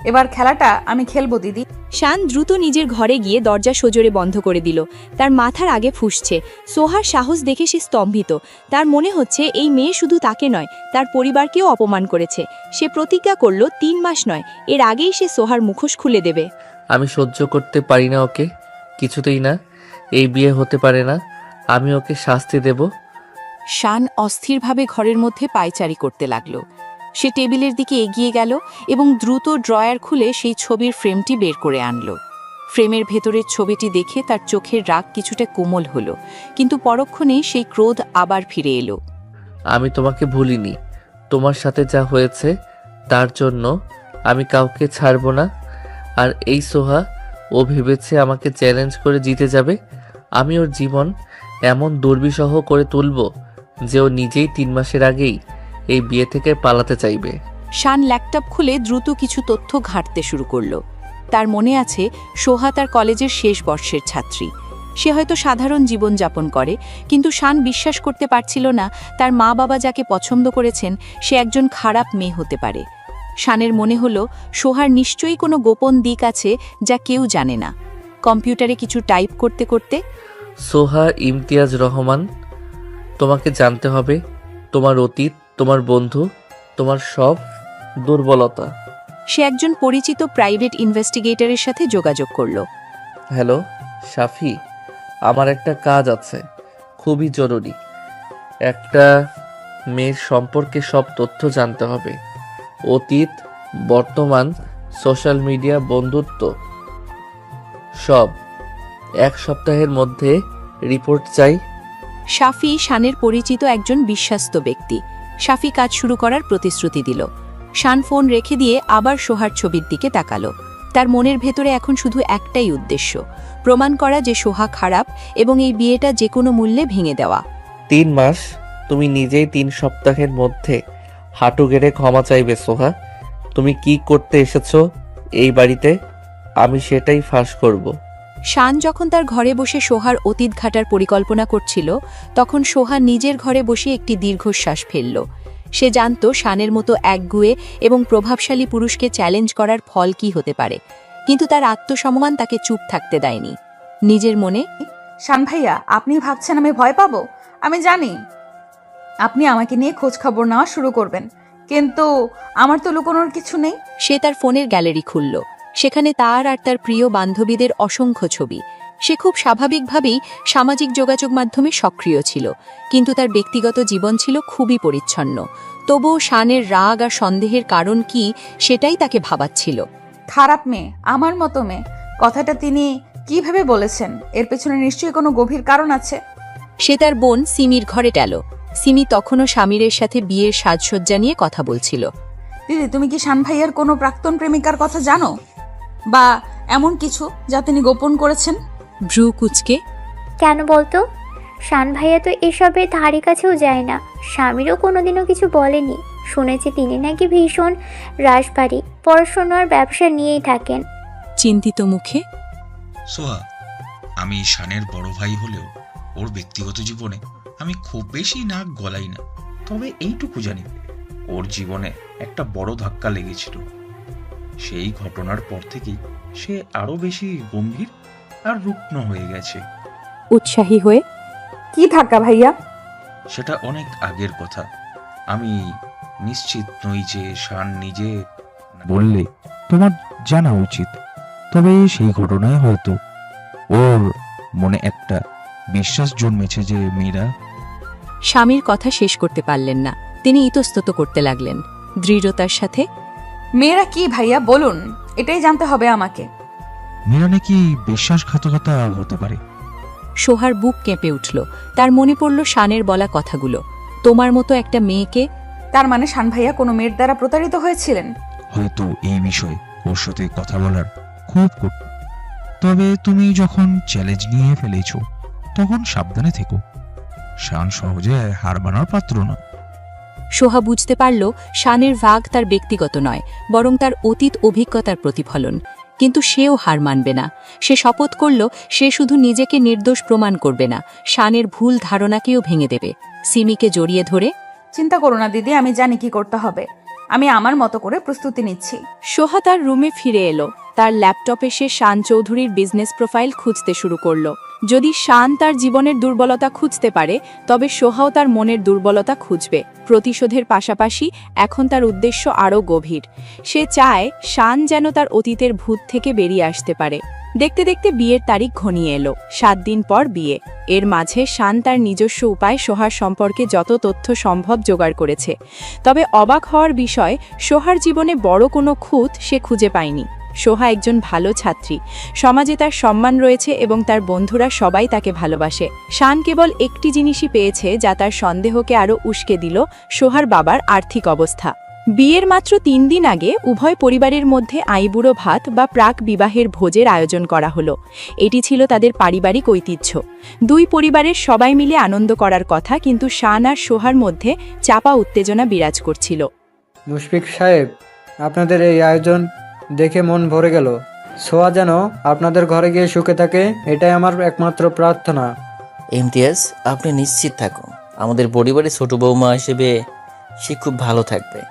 এবার খেলাটা আমি খেলবো দিদি। শান দ্রুত নিজের ঘরে গিয়ে দরজা সজোরে বন্ধ করে দিল। তার মাথার আগে ফুঁসছে। সোহার সাহস দেখে সে স্তম্ভিত। তার মনে হচ্ছে এই মেয়ে শুধু তাকে নয়, তার পরিবারকেও অপমান করেছে। সে প্রতিজ্ঞা করল 3 মাস নয়, এর আগেই সে সোহার মুখোশ খুলে দেবে। আমি সহ্য করতে পারি না ওকে, কিছুতেই না। এই বিয়ে হতে পারে না। আমি ওকে শাস্তি দেব। শান অস্থিরভাবে ঘরের মধ্যে পায়চারি করতে লাগল। সে টেবিলের দিকে এগিয়ে গেল এবং দ্রুত ড্রয়ার খুলে সেই ছবির ফ্রেমটি বের করে আনল। ফ্রেমের ভেতরের ছবিটি দেখে তার চোখের রাগ কিছুটা কোমল হলো, কিন্তু পরক্ষণেই সেই ক্রোধ আবার ফিরে এলো। আমি তোমাকে ভুলিনি। তোমার সাথে যা হয়েছে তার জন্য আমি কাউকে ছাড়বো না। আর এই সোহা, ও ভেবেছে আমাকে চ্যালেঞ্জ করে জিতে যাবে। আমি ওর জীবন এমন দুর্বিষহ করে তুলব যে ও নিজেই 3 মাসের আগেই এই বিয়ে থেকে পালাতে চাইবে। শান ল্যাপটপ খুলে দ্রুত কিছু তথ্য ঘাঁটতে শুরু করলো। তার মনে আছে সোহা তার কলেজের শেষ বর্ষের ছাত্রী। সে হয়তো সাধারণ জীবনযাপন করে, কিন্তু শান বিশ্বাস করতে পারছিল না তার মা বাবা যাকে পছন্দ করেছেন সে একজন খারাপ মেয়ে হতে পারে। শানের মনে হলো সোহার নিশ্চয়ই কোনো গোপন দিক আছে যা কেউ জানে না। কম্পিউটারে কিছু টাইপ করতে করতে, সোহা ইমতিয়াজ রহমান, তোমাকে জানতে হবে তোমার অতীত, তোমার বন্ধু, তোমার সব দুর্বলতা। সে একজন পরিচিত প্রাইভেট ইনভেস্টিগেটরের সাথে যোগাযোগ করল। হ্যালো শাফি, আমার একটা কাজ আছে, খুবই জরুরি। একটা মেয়ের সম্পর্কে সব তথ্য জানতে হবে। অতীত, বর্তমান, সোশ্যাল মিডিয়া, বন্ধুত্ব, সব। 1 সপ্তাহের মধ্যে রিপোর্ট চাই। শাফি শানের পরিচিত একজন বিশ্বস্ত ব্যক্তি। শাফি কাজ শুরু করার প্রতিশ্রুতি দিল। শান ফোন রেখে দিয়ে আবার সোহার ছবির দিকে তাকালো। তার মনের ভেতরে এখন শুধু একটাই উদ্দেশ্য, প্রমাণ করা যে সোহা খারাপ এবং এই বিয়েটা যে কোনো মূল্যে ভেঙে দেওয়া। 3 মাস? তুমি নিজেই 3 সপ্তাহের মধ্যে হাঁটু গেড়ে ক্ষমা চাইবে সোহা? তুমি কি করতে এসেছো এই বাড়িতে? আমি সেটাই ফাঁস করব। শান যখন তার ঘরে বসে সোহার অতীত ঘাটার পরিকল্পনা করছিল, তখন সোহা নিজের ঘরে বসে একটি দীর্ঘশ্বাস ফেলল। সে জানত শানের মতো একগুঁয়ে এবং প্রভাবশালী পুরুষকে চ্যালেঞ্জ করার ফল কি হতে পারে, কিন্তু তার আত্মসম্মান তাকে চুপ থাকতে দেয়নি। নিজের মনে, শান ভাইয়া, আপনি ভাবছেন আমি ভয় পাবো? আমি জানি আপনি আমাকে নিয়ে খোঁজ খবর নেওয়া শুরু করবেন, কিন্তু আমার তো লুকোনোর কিছু নেই। সে তার ফোনের গ্যালারি খুলল। সেখানে তার আর তার প্রিয় বান্ধবীদের অসংখ্য ছবি। সে খুব স্বাভাবিকভাবেই সামাজিক যোগাযোগ মাধ্যমে সক্রিয় ছিল, কিন্তু তার ব্যক্তিগত জীবন ছিল খুবই পরিচ্ছন্ন। তবুও শানের রাগ আর সন্দেহের কারণ কি সেটাই তাকে ভাবাচ্ছিল। খারাপ মেয়ে, আমার মতো মেয়ে, কথাটা তিনি কিভাবে বলেছেন? এর পেছনে নিশ্চয়ই কোনো গভীর কারণ আছে। সে তার বোন সিমির ঘরে গেল। সিমি তখনও স্বামীরের সাথে বিয়ের সাজসজ্জা নিয়ে কথা বলছিল। দিদি, তুমি কি শান ভাইয়ার কোনো প্রাক্তন প্রেমিকার কথা জানো, বা এমন কিছু যা তিনি গোপন করেছেন? ভ্রু কুচকে, কেন বলতো? শান ভাইয়া তো এসবের ধারে কাছেও যায় না। স্বামীরও কোনোদিনও কিছু বলেনি। শুনেছি তিনি নাকি ভীষণ রাশভারী, পড়াশোনার ব্যবসা নিয়েই থাকেন। চিন্তিত মুখে, সোহা, আমি শানের বড় ভাই হলেও ওর ব্যক্তিগত জীবনে আমি খুব বেশি নাক গলাই না। তবে এইটুকু জানি, ওর জীবনে একটা বড় ধাক্কা লেগেছিল। সেই ঘটনার পর থেকেই সে আরো বেশি গম্ভীর আর রুগ্ন হয়ে গেছে। উৎসাহী হয়ে, কি ধাক্কা ভাইয়া? সেটা অনেক আগের কথা। আমি নিশ্চিত নই যে শান নিজে বললে তোমার জানা উচিত। তবে সেই ঘটনায় হয়তো ওর মনে একটা বিশ্বাস জন্মেছে যে মেয়েরা। স্বামীর কথা শেষ করতে পারলেন না। তিনি ইতস্তত করতে লাগলেন দৃঢ়তার সাথে, মেয়েরা কি ভাইয়া, বলুন, এটাই জানতে হবে আমাকে। মেয়েরা নাকি বিশ্বাসঘাতকতা হতে পারে। সোহার বুক কেঁপে উঠল। তার মনে পড়ল শানের বলা কথাগুলো। তোমার মতো একটা মেয়েকে। তার মানে শান ভাইয়া কোনো মেয়ের দ্বারা প্রতারিত হয়েছিলেন? হয়তো এই বিষয়ে ওর সাথে কথা বলার খুব কঠিন। তবে তুমি যখন চ্যালেঞ্জ নিয়ে ফেলেছো তখন সাবধানে থেকো। শান সহজে হার মানার পাত্র না। সোহা বুঝতে পারল শানের রাগ তার ব্যক্তিগত নয়, বরং তার অতীত অভিজ্ঞতার প্রতিফলন। কিন্তু সেও হার মানবে না। সে শপথ করল সে শুধু নিজেকে নির্দোষ প্রমাণ করবে না, শানের ভুল ধারণাকেও ভেঙে দেবে। সিমিকে জড়িয়ে ধরে, চিন্তা করো না দিদি, আমি জানি কি করতে হবে। আমি আমার মতো করে প্রস্তুতি নিচ্ছি। সোহা তার রুমে ফিরে এলো। তার ল্যাপটপে সে শান চৌধুরীর বিজনেস প্রোফাইল খুঁজতে শুরু করলো। যদি শান তার জীবনের দুর্বলতা খুঁজতে পারে, তবে সোহাও তার মনের দুর্বলতা খুঁজবে। প্রতিশোধের পাশাপাশি এখন তার উদ্দেশ্য আরও গভীর। সে চায় শান যেন তার অতীতের ভূত থেকে বেরিয়ে আসতে পারে। দেখতে দেখতে বিয়ের তারিখ ঘনিয়ে এলো। 7 দিন পর বিয়ে। এর মাঝে শান তার নিজস্ব উপায়ে সোহার সম্পর্কে যত তথ্য সম্ভব জোগাড় করেছে। তবে অবাক হওয়ার বিষয়, সোহার জীবনে বড় কোনো খুঁত সে খুঁজে পায়নি। সোহা একজন ভালো ছাত্রী, সমাজে তার সম্মান রয়েছে এবং তার বন্ধুরা সবাই তাকে ভালোবাসে। শান কেবল একটি জিনিসই পেয়েছে যা তার সন্দেহকে আরও উস্কে দিল: সোহার বাবার আর্থিক অবস্থা। বিয়ের মাত্র 3 দিন আগে উভয় পরিবারের মধ্যে আইবুড়ো ভাত বা প্রাক বিবাহের ভোজের আয়োজন করা হলো। এটি ছিল তাদের পারিবারিক ঐতিহ্য। দুই পরিবারের সবাই মিলে আনন্দ করার কথা, কিন্তু শান আর সোহার মধ্যে চাপা উত্তেজনা বিরাজ করছিল। মুশফিক সাহেব, আপনাদের এই আয়োজন দেখে মন ভরে গেল। সোয়া যেন আপনাদের ঘরে গিয়ে সুখে থাকে, এটাই আমার একমাত্র প্রার্থনা। ইমতিয়াজ, আপনি নিশ্চিত থাকুন, আমাদের পরিবারের ছোট বৌমা হিসেবে সে খুব ভালো থাকবে।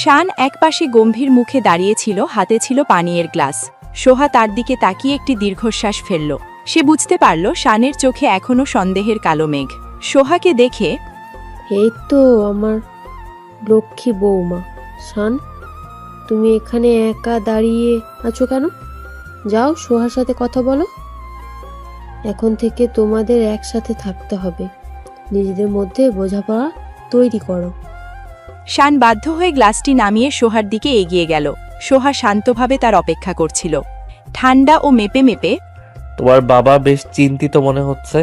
শান একপাশে গম্ভীর মুখে দাঁড়িয়েছিল, হাতে ছিল পানীয়ের গ্লাস। সোহা তার দিকে তাকিয়ে একটি দীর্ঘশ্বাস ফেলল। সে বুঝতে পারল শানের চোখে এখনও সন্দেহের কালো মেঘ। সোহাকে দেখে, এই তো আমার লক্ষ্মী বৌমা। শান, তুমি এখানে একা দাঁড়িয়ে আছো কেন? যাও সোহার সাথে কথা বলো। এখন থেকে তোমাদের একসাথে থাকতে হবে। নিজেদের মধ্যে বোঝাপড়া তৈরি করো। শান বাধ্য হয়ে গ্লাসটি নামিয়ে সোহার দিকে এগিয়ে গেল। সোহা শান্তভাবে তার অপেক্ষা করছিল, ঠান্ডা ও মেপে মেপে। তোমার বাবা বেশ চিন্তিত মনে হচ্ছে।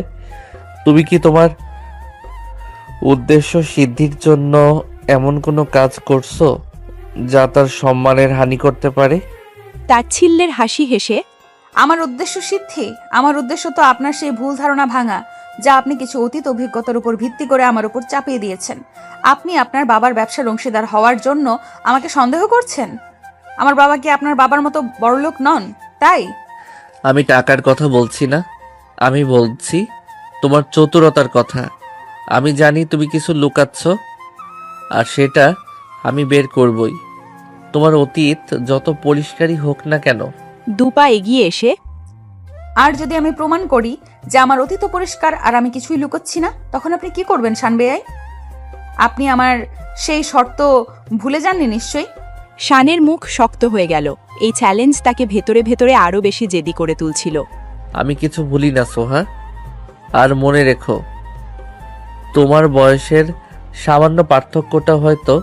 তুমি কি তোমার উদ্দেশ্য সিদ্ধির জন্য এমন কোনো কাজ করছো যা তার সম্মানের হানি করতে পারে? তাচ্ছিল্যের হাসি হেসে, আমার উদ্দেশ্য সিদ্ধি? আমার উদ্দেশ্য তো আপনার সেই ভুল ধারণা ভাঙা, যা আপনি কিছু অতীত অভিজ্ঞতার উপর ভিত্তি করে আমার উপর চাপিয়ে দিয়েছেন। আপনি আপনার বাবার ব্যবসার অংশীদার হওয়ার জন্য আমাকে সন্দেহ করছেন। আমার বাবা কি আপনার বাবার মতো বড়লোক নন, তাই? আমি টাকার কথা বলছি না, আমি বলছি তোমার চতুরতার কথা। আমি জানি তুমি কিছু লুকাচ্ছ, আর সেটা আমি বের করবই। তোমার অতীত যত পরিষ্কারই হোক না কেন। দুপা এগিয়ে এসে, আর যদি আমি প্রমাণ করি যে আমার অতীত পরিষ্কার আর আমি কিছুই লুকোচ্ছি না, তখন আপনি কি করবেন শান বেয়াই? আপনি আমার সেই শর্ত ভুলে যাননি নিশ্চয়ই? শানের মুখ শক্ত হয়ে গেল। এই চ্যালেঞ্জ তাকে ভেতরে ভেতরে আরও বেশি জেদি করে তুলছিল। আমি কিছু ভুলি না সোহা, আর মনে রেখো তোমার বয়সের সামান্য পার্থক্যটা হয়তো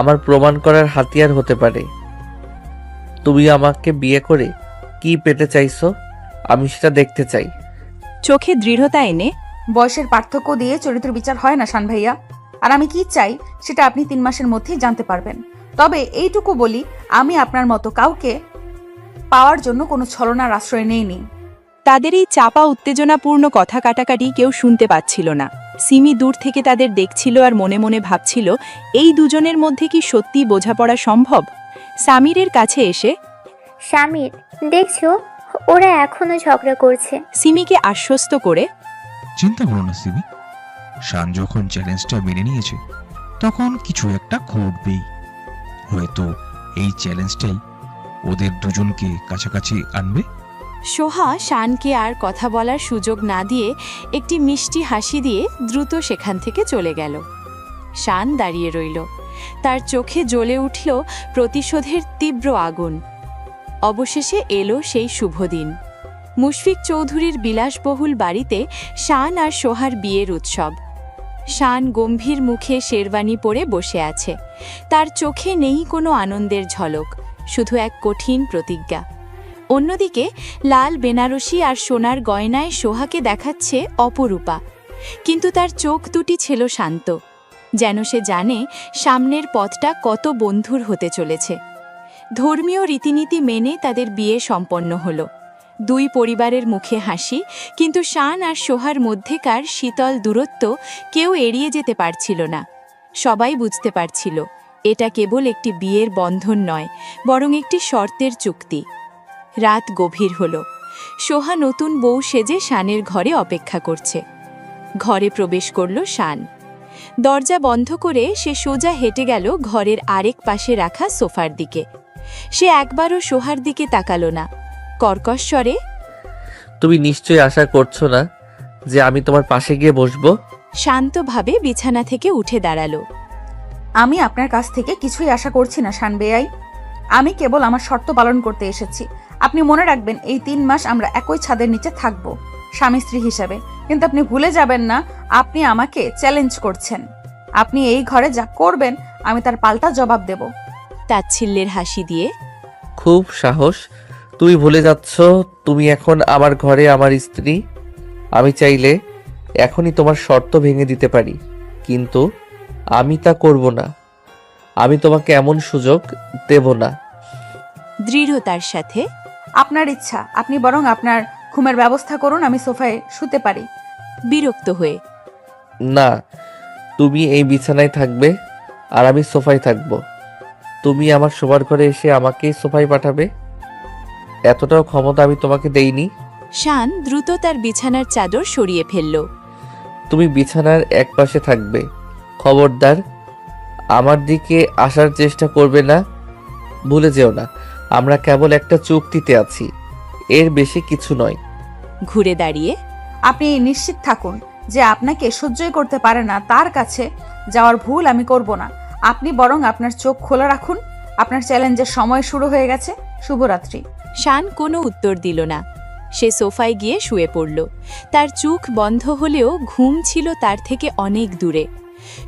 আমার প্রমাণ করার হাতিয়ার হতে পারে। তুমি আমাকে বিয়ে করে কি পেতে চাইছো, আমি সেটা দেখতে চাই। চোখে দৃঢ়তা এনে, বয়সের পার্থক্য দিয়ে চরিত্র বিচার হয় না শান ভাইয়া। আর আমি কি চাই সেটা আপনি 3 মাসের মধ্যেই জানতে পারবেন। তবে এইটুকু বলি, আমি আপনার মতো কাউকে পাওয়ার জন্য কোনো ছলনার আশ্রয় নেইনি। তাদের এই চাপা উত্তেজনাপূর্ণ কথা কাটাকাটি কেউ শুনতে পাচ্ছিল না। সিমি দূর থেকে তাদের দেখছিল আর মনে মনে ভাবছিল, এই দুজনের মধ্যে কি সত্যি বোঝাপড়া সম্ভব? সামিরের কাছে এসে, স্বামীর, দেখছো ওরা এখনো ঝগড়া করছে। সিমিকে আশ্বস্ত করে, চিন্তা করো না সিমি, শান যখন চ্যালেঞ্জটা মেনে নিয়েছে তখন কিছু একটা ঘটবেই। হয়তো এই চ্যালেঞ্জটাই ওদের দুজনকে কাছাকাছি আনবে। সোহা শানকে আর কথা বলার সুযোগ না দিয়ে একটি মিষ্টি হাসি দিয়ে দ্রুত সেখান থেকে চলে গেল। শান দাঁড়িয়ে রইল, তার চোখে জ্বলে উঠল প্রতিশোধের তীব্র আগুন। অবশেষে এলো সেই শুভ দিন। মুশফিক চৌধুরীর বিলাসবহুল বাড়িতে শান আর সোহার বিয়ের উৎসব। শান গম্ভীর মুখে শেরওয়ানি পরে বসে আছে। তার চোখে নেই কোনো আনন্দের ঝলক, শুধু এক কঠিন প্রতিজ্ঞা। অন্যদিকে লাল বেনারসি আর সোনার গয়নায় সোহাকে দেখাচ্ছে অপরূপা, কিন্তু তার চোখ দুটি ছিল শান্ত, যেন সে জানে সামনের পথটা কত বন্ধুর হতে চলেছে। ধর্মীয় রীতিনীতি মেনে তাদের বিয়ে সম্পন্ন হলো। দুই পরিবারের মুখে হাসি, কিন্তু শান আর সোহার মধ্যেকার শীতল দূরত্ব কেউ এড়িয়ে যেতে পারছিল না। সবাই বুঝতে পারছিল এটা কেবল একটি বিয়ের বন্ধন নয়, বরং একটি শর্তের চুক্তি। রাত গভীর হল। সোহা নতুন বউ সেজে শানের ঘরে অপেক্ষা করছে। ঘরে প্রবেশ করল শান। দরজা বন্ধ করে সে সোজা হেঁটে গেল ঘরের আরেক পাশে রাখা সোফার দিকে। সে একবারও সোহার দিকে তাকালো না। কর্কশ স্বরে, তুমি নিশ্চয়ই আশা করছো না যে আমি তোমার পাশে গিয়ে বসবো? শান্তভাবে বিছানা থেকে উঠে দাঁড়ালো। আমি আপনার কাছ থেকে কিছুই আশা করছি না শান বেয়াই। আমি কেবল আমার শর্ত পালন করতে এসেছি। আপনি মনে রাখবেন, এই 3 মাস আমরা একই ছাদের নিচে থাকবো স্বামী স্ত্রী হিসেবে। কিন্তু আপনি ভুলে যাবেন না, আপনি আমাকে চ্যালেঞ্জ করছেন। আপনি এই ঘরে যা করবেন আমি তার পাল্টা জবাব দেব। তাচ্ছিল্যের হাসি দিয়ে, খুব সাহস! তুমি ভুলে যাচ্ছ তুমি এখন আমার ঘরে আমার স্ত্রী। আমি চাইলে এখনই তোমার শর্ত ভেঙে দিতে পারি, কিন্তু আমি তা করব না। আমি তোমাকে এমন সুযোগ দেব না। দৃঢ়তার সাথে, আপনার ইচ্ছা, আপনি বরং আপনার ঘুমের ব্যবস্থা করুন, আমি সোফায় শুতে পারি। বিরক্ত হয়ে, না, তুমি এই বিছানায় থাকবে আর আমি সোফায় থাকব। তুমি আমার শোবার ঘরে এসে আমাকেই সোফায় পাঠাবে? এতটাও ক্ষমতা আমি তোমাকে দেইনি। শান দ্রুত তার বিছানার চাদর সরিয়ে ফেলল। তুমি বিছানার একপাশে থাকবে। খবরদার আমার দিকে আসার চেষ্টা করবে না। ভুলে যেও না, আমরা কেবল একটা চুক্তিতে আছি, এর বেশি কিছু নয়। ঘুরে দাঁড়িয়ে, আপনি নিশ্চিত থাকুন যে আপনাকে সহ্যই করতে পারে না তার কাছে যাওয়ার ভুল আমি করব না। আপনি বরং আপনার চোখ খোলা রাখুন। আপনার চ্যালেঞ্জের সময় শুরু হয়ে গেছে। শুভরাত্রি। শান কোনো উত্তর দিল না। সে সোফায় গিয়ে শুয়ে পড়ল। তার চোখ বন্ধ হলেও ঘুম ছিল তার থেকে অনেক দূরে।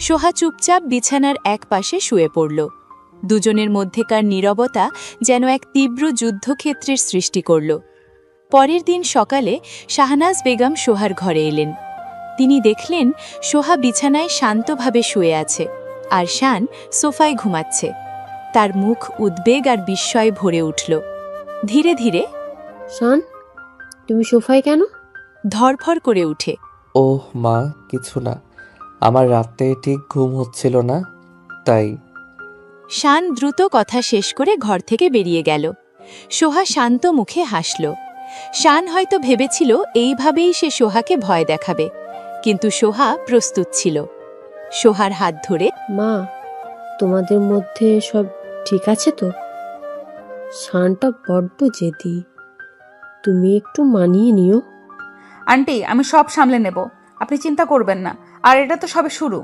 সোহা চুপচাপ বিছানার এক পাশে শুয়ে পড়ল। দুজনের মধ্যেকার নীরবতা যেন এক তীব্র যুদ্ধক্ষেত্রের সৃষ্টি করল। পরের দিন সকালে শাহনাজ বেগম সোহার ঘরে এলেন। তিনি দেখলেন সোহা বিছানায় শান্তভাবে শুয়ে আছে, আর শান সোফায় ঘুমাচ্ছে। তার মুখ উদ্বেগ আর বিস্ময়ে ভরে উঠল। ধীরে ধীরে, শান, তুমি সোফায় কেন? ধরফর করে উঠে, ওহ মা, কিছু না, আমার রাতে ঠিক ঘুম হচ্ছিল না, তাই। শান দ্রুত কথা শেষ করে ঘর থেকে বেরিয়ে গেল। সোহা শান্ত মুখে হাসল। শান হয়তো ভেবেছিল এইভাবেই সে সোহাকে ভয় দেখাবে, কিন্তু সোহা প্রস্তুত ছিল। সোহার হাত ধরে, মা, তোমাদের মধ্যে সব ঠিক আছে তো? শানটা বড্ড জেদি, তুমি একটু মানিয়ে নিও। আন্টি, আমি সব সামলে নেব, আপনি চিন্তা করবেন না। আর এটা তো সবে শুরু।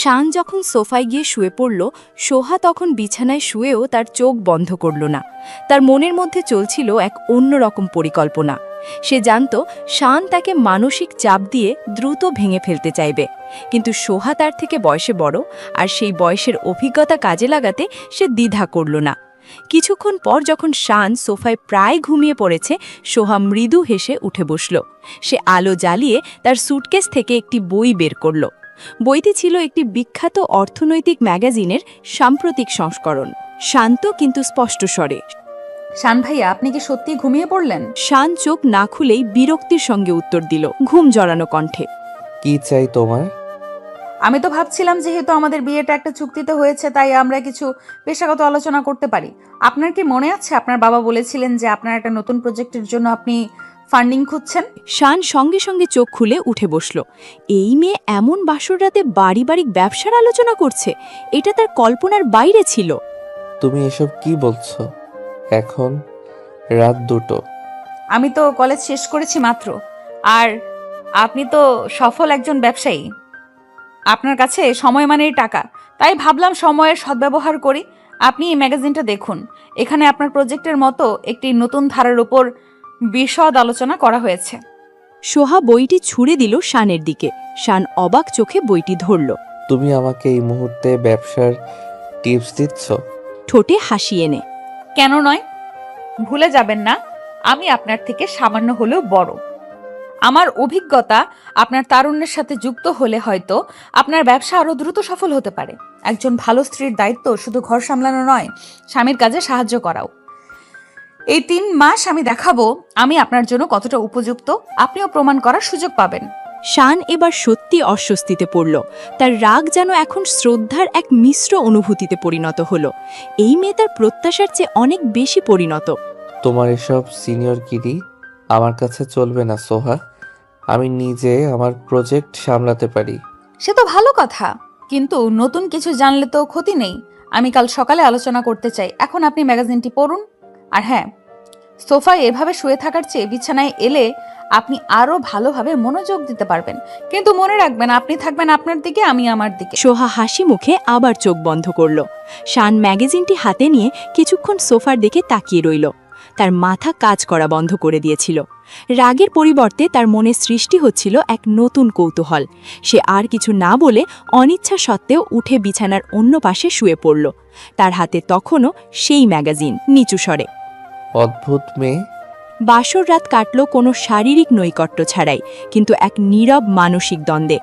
শান যখন সোফায় গিয়ে শুয়ে পড়ল, সোহা তখন বিছানায় শুয়েও তার চোখ বন্ধ করল না। তার মনের মধ্যে চলছিল এক অন্যরকম পরিকল্পনা। সে জানত শান তাকে মানসিক চাপ দিয়ে দ্রুত ভেঙে ফেলতে চাইবে, কিন্তু সোহা তার থেকে বয়সে বড়, আর সেই বয়সের অভিজ্ঞতা কাজে লাগাতে সে দ্বিধা করল না। কিছুক্ষণ পর যখন শান সোফায় প্রায় ঘুমিয়ে পড়েছে, সোহা মৃদু হেসে উঠে বসল। সে আলো জ্বালিয়ে তার সুটকেস থেকে একটি বই বের করল। বইটি ছিল একটি বিখ্যাত অর্থনৈতিক ম্যাগাজিনের সাম্প্রতিক সংস্করণ। শান্ত কিন্তু স্পষ্ট স্বরে, শান ভাইয়া, আপনি কি সত্যি ঘুমিয়ে পড়লেন? শান চোখ না খুলেই বিরক্তির সঙ্গে উত্তর দিল, ঘুম জড়ানো কণ্ঠে। কি চাই তোমার? আমি তো ভাবছিলাম যেহেতু আমাদের বিয়েটা একটা চুক্তিতে হয়েছে, তাই আমরা কিছু পেশাগত আলোচনা করতে পারি। আপনার কি মনে আছে আপনার বাবা বলেছিলেন যে আপনার একটা নতুন প্রজেক্টের জন্য আপনি ফান্ডিং খুঁজছেন? শান সঙ্গে সঙ্গে চোখ খুলে উঠে বসল। এই মেয়ে এমন বাসর রাতে পারিবারিক ব্যবসার আলোচনা করছে, এটা তার কল্পনার বাইরে ছিল। তুমি এসব কি বলছো? এখন রাত 2টো। আমি তো কলেজ শেষ করেছি মাত্র, আর আপনি তো সফল একজন ব্যবসায়ী। আপনার কাছে সময় মানেই টাকা, তাই ভাবলাম সময়ের সদ্ব্যবহার করি। আপনি এই ম্যাগাজিনটা দেখুন, এখানে আপনার প্রজেক্টের মতো একটি নতুন ধারার উপর বিশদ আলোচনা করা হয়েছে। সোহা বইটি ছুঁড়ে দিল শানের দিকে। শান অবাক চোখে বইটি ধরল। তুমি আমাকে এই মুহূর্তে ব্যবসার টিপস দিচ্ছ? ঠোঁটে হাসি এনে, কেন নয়? ভুলে যাবেন না, আমি আপনার থেকে সামান্য হলেও বড়। আমার অভিজ্ঞতা আপনার তারুণ্যের সাথে যুক্ত হলে হয়তো আপনার ব্যবসা আরও দ্রুত সফল হতে পারে। একজন ভালো স্ত্রীর দায়িত্ব শুধু ঘর সামলানো নয়, স্বামীর কাজে সাহায্য করাও। এই 3 মাস আমি দেখাবো আমি আপনার জন্য কতটা উপযুক্ত, আপনিও প্রমাণ করার সুযোগ পাবেন। শান এবার সত্যি অস্বস্তিতে পড়ল। তার রাগ যেন এখন শ্রদ্ধার এক মিশ্র অনুভূতিতে পরিণত হলো। এই মেয়ে তার প্রত্যাশার চেয়ে অনেক বেশি পরিণত। তোমার এসব সিনিয়রগিরি আমার কাছে চলবে না সোহা। আমি নিজে আমার প্রজেক্ট সামলাতে পারি। সে তো ভালো কথা, কিন্তু নতুন কিছু জানলে তো ক্ষতি নেই। আমি কাল সকালে আলোচনা করতে চাই। এখন আপনি ম্যাগাজিনটি পড়ুন। আর হ্যাঁ, সোফায় এভাবে শুয়ে থাকার চেয়ে বিছানায় এলে আপনি আরো ভালোভাবে মনোযোগ দিতে পারবেন। কিন্তু মনে রাখবেন, আপনি থাকবেন আপনার দিকে, আমি আমার দিকে। সোহা হাসি মুখে আবার চোখ বন্ধ করল। শান ম্যাগাজিনটি হাতে নিয়ে কিছুক্ষণ সোফার দিকে তাকিয়ে রইল। তার মাথা কাজ করা বন্ধ করে দিয়েছিল। রাগের পরিবর্তে তার মনে সৃষ্টি হচ্ছিল এক নতুন কৌতূহল। সে আর কিছু না বলে অনিচ্ছা সত্ত্বেও উঠে বিছানার অন্য পাশে শুয়ে পড়ল। তার হাতে তখনও সেই ম্যাগাজিন, নিচু স্বরে। অদ্ভুত মেয়ে। বাসর রাত কাটল কোনো শারীরিক নৈকট্য ছাড়াই, কিন্তু এক নীরব মানসিক দ্বন্দ্বে।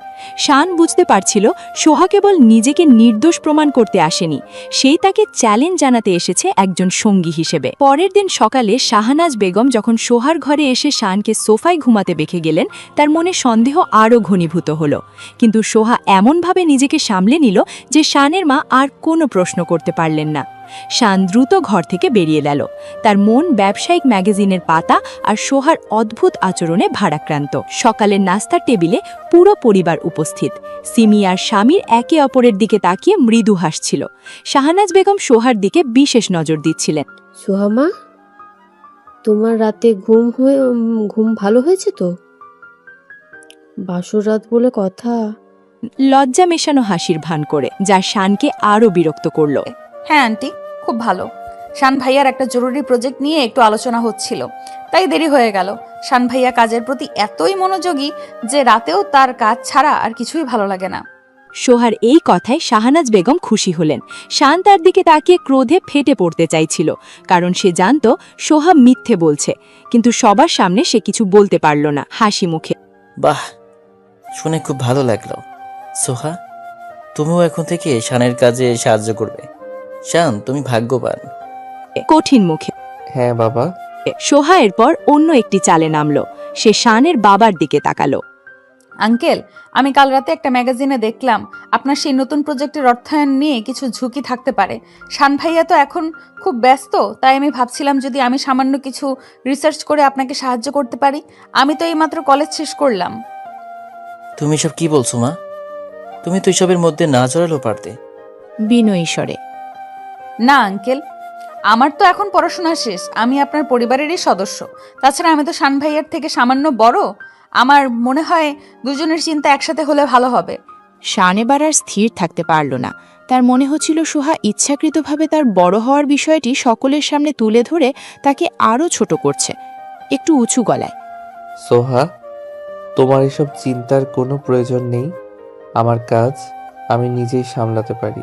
শান বুঝতে পারছিল সোহা কেবল নিজেকে নির্দোষ প্রমাণ করতে আসেনি, সেই তাকে চ্যালেঞ্জ জানাতে এসেছে একজন সঙ্গী হিসেবে। পরের দিন সকালে শাহনাজ বেগম যখন সোহার ঘরে এসে শানকে সোফায় ঘুমাতে বেঁকে গেলেন, তার মনে সন্দেহ আরও ঘনীভূত হল। কিন্তু সোহা এমনভাবে নিজেকে সামলে নিল যে শানের মা আর কোনো প্রশ্ন করতে পারলেন না। শান দ্রুত ঘর থেকে বেরিয়ে গেল। তার মন ব্যবসায়িক ম্যাগাজিনের পাতা আর সোহার অদ্ভুত আচরণে ভারাক্রান্ত। সকালের নাস্তার টেবিলে পুরো পরিবার উপস্থিত। সিমি আর স্বামীর একে অপরের দিকে তাকিয়ে মৃদু হাসছিল। শাহনাজ বেগম সোহার দিকে বিশেষ নজর দিচ্ছিলেন। সোহামা, তোমার রাতে ঘুম ভালো হয়েছে তো? বাসর রাত বলে কথা। লজ্জা মেশানো হাসির ভান করে, যা শানকে আরও বিরক্ত করল। হ্যাঁ আন্টি, খুব ভালো। শান ভাইয়ার একটা জরুরি প্রজেক্ট নিয়ে একটু আলোচনা হচ্ছিল, তাই দেরি হয়ে গেল। শান ভাইয়া কাজের প্রতি এতই মনোযোগী যে রাতেও তার কাজ ছাড়া আর কিছুই ভালো লাগে না। সোহার এই কথায় শাহনাজ বেগম খুশি হলেন। শান তার দিকে তাকিয়ে ক্রোধে ফেটে পড়তে চাইছিল, কারণ সে জানত সোহা মিথ্যে বলছে, কিন্তু সবার সামনে সে কিছু বলতে পারল না। হাসি মুখে, বাহ, শুনে খুব ভালো লাগলো। সোহা, তুমিও এখন থেকে শানের কাজে সাহায্য করবে। শান, তুমি ভাগ্যবান। কঠিন মুখে, হ্যাঁ বাবা। সোহা এরপর অন্য একটি চালে নামল। সে শানের বাবার দিকে তাকালো। আঙ্কেল, আমি কাল রাতে একটা ম্যাগাজিনে দেখলাম আপনার সেই নতুন প্রজেক্টের অর্থায়ন নিয়ে কিছু ঝুঁকি থাকতে পারে। শান ভাইয়া তো এখন খুব ব্যস্ত, তাই আমি ভাবছিলাম যদি আমি সামান্য কিছু রিসার্চ করে আপনাকে সাহায্য করতে পারি। আমি তো এইমাত্র কলেজ শেষ করলাম। তুমি সব কি বলছো মা? তুমি তো এসবের মধ্যে না জড়ালেও পারতে। বিনয়ী স্বরে, না আঙ্কেল, আমার তো এখন পড়াশোনা শেষ। আমি আপনার পরিবারেরই সদস্য। তাছাড়া আমি তো শান ভাইয়ার থেকে সামান্য বড়। আমার মনে হয় দুজনের চিন্তা একসাথে হলে ভালো হবে। শান এবার আর স্থির থাকতে পারল না। তার মনে হচ্ছিল সোহা ইচ্ছাকৃতভাবে তার বড় হওয়ার বিষয়টি সকলের সামনে তুলে ধরে তাকে আরও ছোট করছে। একটু উঁচু গলায়, সোহা, তোমার এসব চিন্তার কোনো প্রয়োজন নেই। আমার কাজ আমি নিজেই সামলাতে পারি।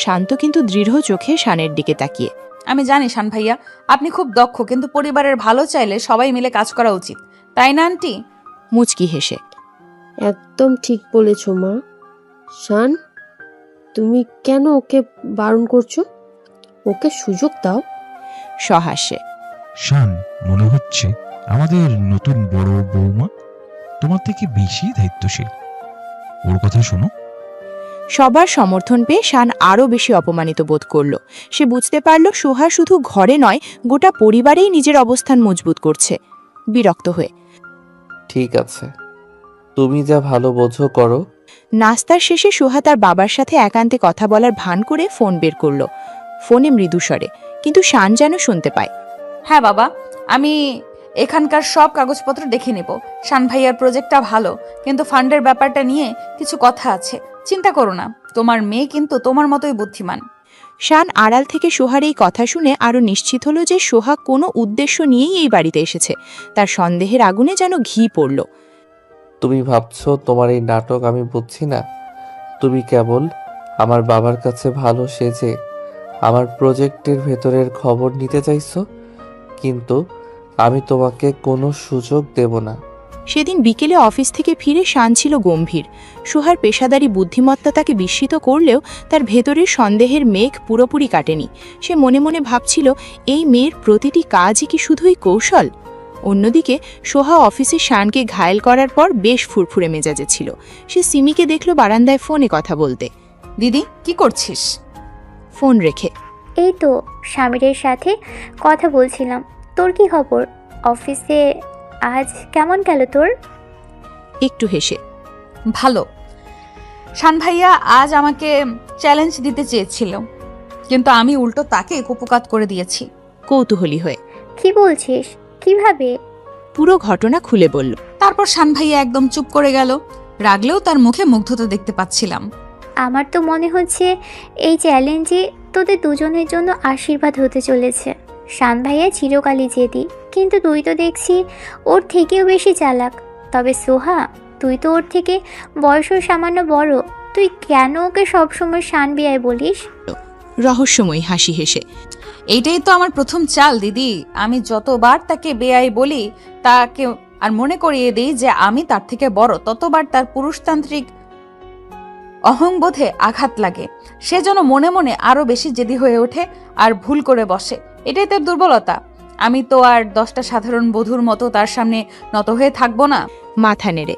শান্ত কিন্তু দৃঢ় চোখে শানের দিকে তাকিয়ে, আমি জানি শান ভাইয়া আপনি খুব দক্ষ, কিন্তু পরিবারের ভালো চাইলে সবাই মিলে কাজ করা উচিত, তাই না আন্টি? মুচকি হেসে, একদম ঠিক বলেছ মা। শান, তুমি কেন ওকে বারণ করছো? ওকে সুযোগ দাও। সহাস্যে, শান, মনে হচ্ছে আমাদের নতুন বড় বৌমা তোমার থেকে বেশি দায়িত্বশীল। ওর কথা শোনো। সবার সমর্থন পেয়ে শান আরও বেশি অপমানিত বোধ করল। সে বুঝতে পারল সোহা শুধু ঘরে নয়, গোটা পরিবারেই নিজের অবস্থান মজবুত করছে। বিরক্ত হয়ে, ঠিক আছে, তুমি যা ভালো বোঝো করো। নাস্তার শেষে সোহা তার বাবার সাথে একান্তে কথা বলার ভান করে ফোন বের করল। ফোনে মৃদু স্বরে, কিন্তু শান যেন শুনতে পায়। হ্যাঁ বাবা, আমি এখানকার সব কাগজপত্র দেখে নেব। শান ভাইয়ার প্রজেক্টটা ভালো, কিন্তু ফান্ডের ব্যাপারটা নিয়ে কিছু কথা আছে। চিন্তা করো না, তোমার মেয়ে কিন্তু তোমার মতোই বুদ্ধিমান। শান আড়াল থেকে সোহার এই কথা শুনে আরও নিশ্চিত হলো যে সোহা কোনো উদ্দেশ্য নিয়েই এই বাড়িতে এসেছে। তার সন্দেহের আগুনে যেন ঘি পড়ল। তুমি ভাবছো তোমার এই নাটক আমি বুঝছি না? তুমি কেবল আমার বাবার কাছে ভালো সেজে আমার প্রজেক্টের ভেতরের খবর নিতে চাইছো, কিন্তু আমি তোমাকে কোনো সুযোগ দেব না। সেদিন বিকেলে অফিস থেকে ফিরে শান ছিল গম্ভীর। সোহার পেশাদারি বুদ্ধিমত্তা তাকে বিস্মিত করলেও তার ভেতরের সন্দেহের মেঘ পুরোপুরি কাটেনি। সে মনে মনে ভাবছিল, এই মেয়ের প্রতিটি কাজই কি শুধুই কৌশল? অন্যদিকে সোহা অফিসে শানকে ঘায়েল করার পর বেশ ফুরফুরে মেজাজে ছিল। সে সিমিকে দেখল বারান্দায় ফোনে কথা বলতে। দিদি কি করছিস? ফোন রেখে। এই তো স্বামীরের সাথে কথা বলছিলাম। তোর কি খবর? অফিসে আজ কেমন গেল তোর? একটু হেসে। ভালো। শান ভাইয়া আজ আমাকে চ্যালেঞ্জ দিতে চেয়েছিল, কিন্তু আমি উল্টো তাকে কুপকাত করে দিয়েছি। কৌতূহলী হয়ে। কি বলছিস? কিভাবে? পুরো ঘটনা খুলে বলল। তারপর শান ভাইয়া একদম চুপ করে গেল। রাগলেও তার মুখে মুগ্ধতা দেখতে পাচ্ছিলাম। আমার তো মনে হচ্ছে এই চ্যালেঞ্জে তোদের দুজনের জন্য আশীর্বাদ হতে চলেছে। শান ভাইয়া চিরকালই জেদি, কিন্তু তুই তো দেখছি ওর থেকেও বেশি চালাক। তবে সোহা, তুই তো ওর থেকে বয়সও সামান্য বড়। তুই কেন ওকে সবসময় শান বিয়ায় বলিস? রহস্যময়ী হাসি হেসে। এইটাই তো আমার প্রথম চাল দিদি। আমি যতবার তাকে বেয়াই বলি, তাকে আর মনে করিয়ে দিই যে আমি তার থেকে বড়, ততবার তার পুরুষতান্ত্রিক অহংবোধে আঘাত লাগে। সে যেন মনে মনে আরো বেশি জেদি হয়ে ওঠে আর ভুল করে বসে। এটাই তার দুর্বলতা। আমি তো আর 10টা সাধারণ বধূর মতো তার সামনে নত হয়ে থাকবো না। মাথা নেড়ে।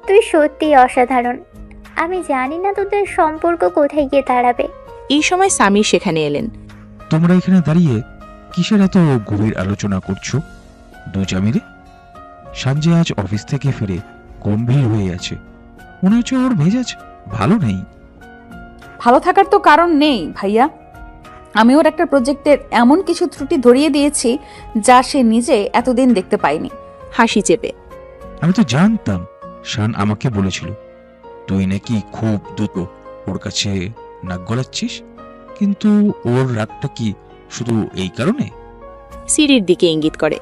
তুই সত্যিই অসাধারণ। আমি জানি না তোদের সম্পর্ক কোথায় গিয়ে দাঁড়াবে। এই সময় সামির সেখানে এলেন। তোমরা এখানে দাঁড়িয়ে কিসের এত গভীর আলোচনা করছো দুজা মিলে? সাঞ্জে আজ অফিস থেকে ফিরে গম্ভীর হয়ে আছে। মনে হচ্ছে ওর মেজাজ ভালো নেই। ভালো থাকার তো কারণ নেই ভাইয়া। আমি ওর একটা প্রজেক্টের এমন কিছু ত্রুটি ধরিয়ে দিয়েছি যা সে নিজে এতদিন দেখতে পায়নি। হাসি চেপে। আমি তো জানতাম, শান আমাকে বলেছিল তুই নাকি খুব দ্রুত ওর কাছে নাক গলাচ্ছিস। কিন্তু ওর রাগটা কি শুধু এই কারণে? সিঁড়ির দিকে ইঙ্গিত করে।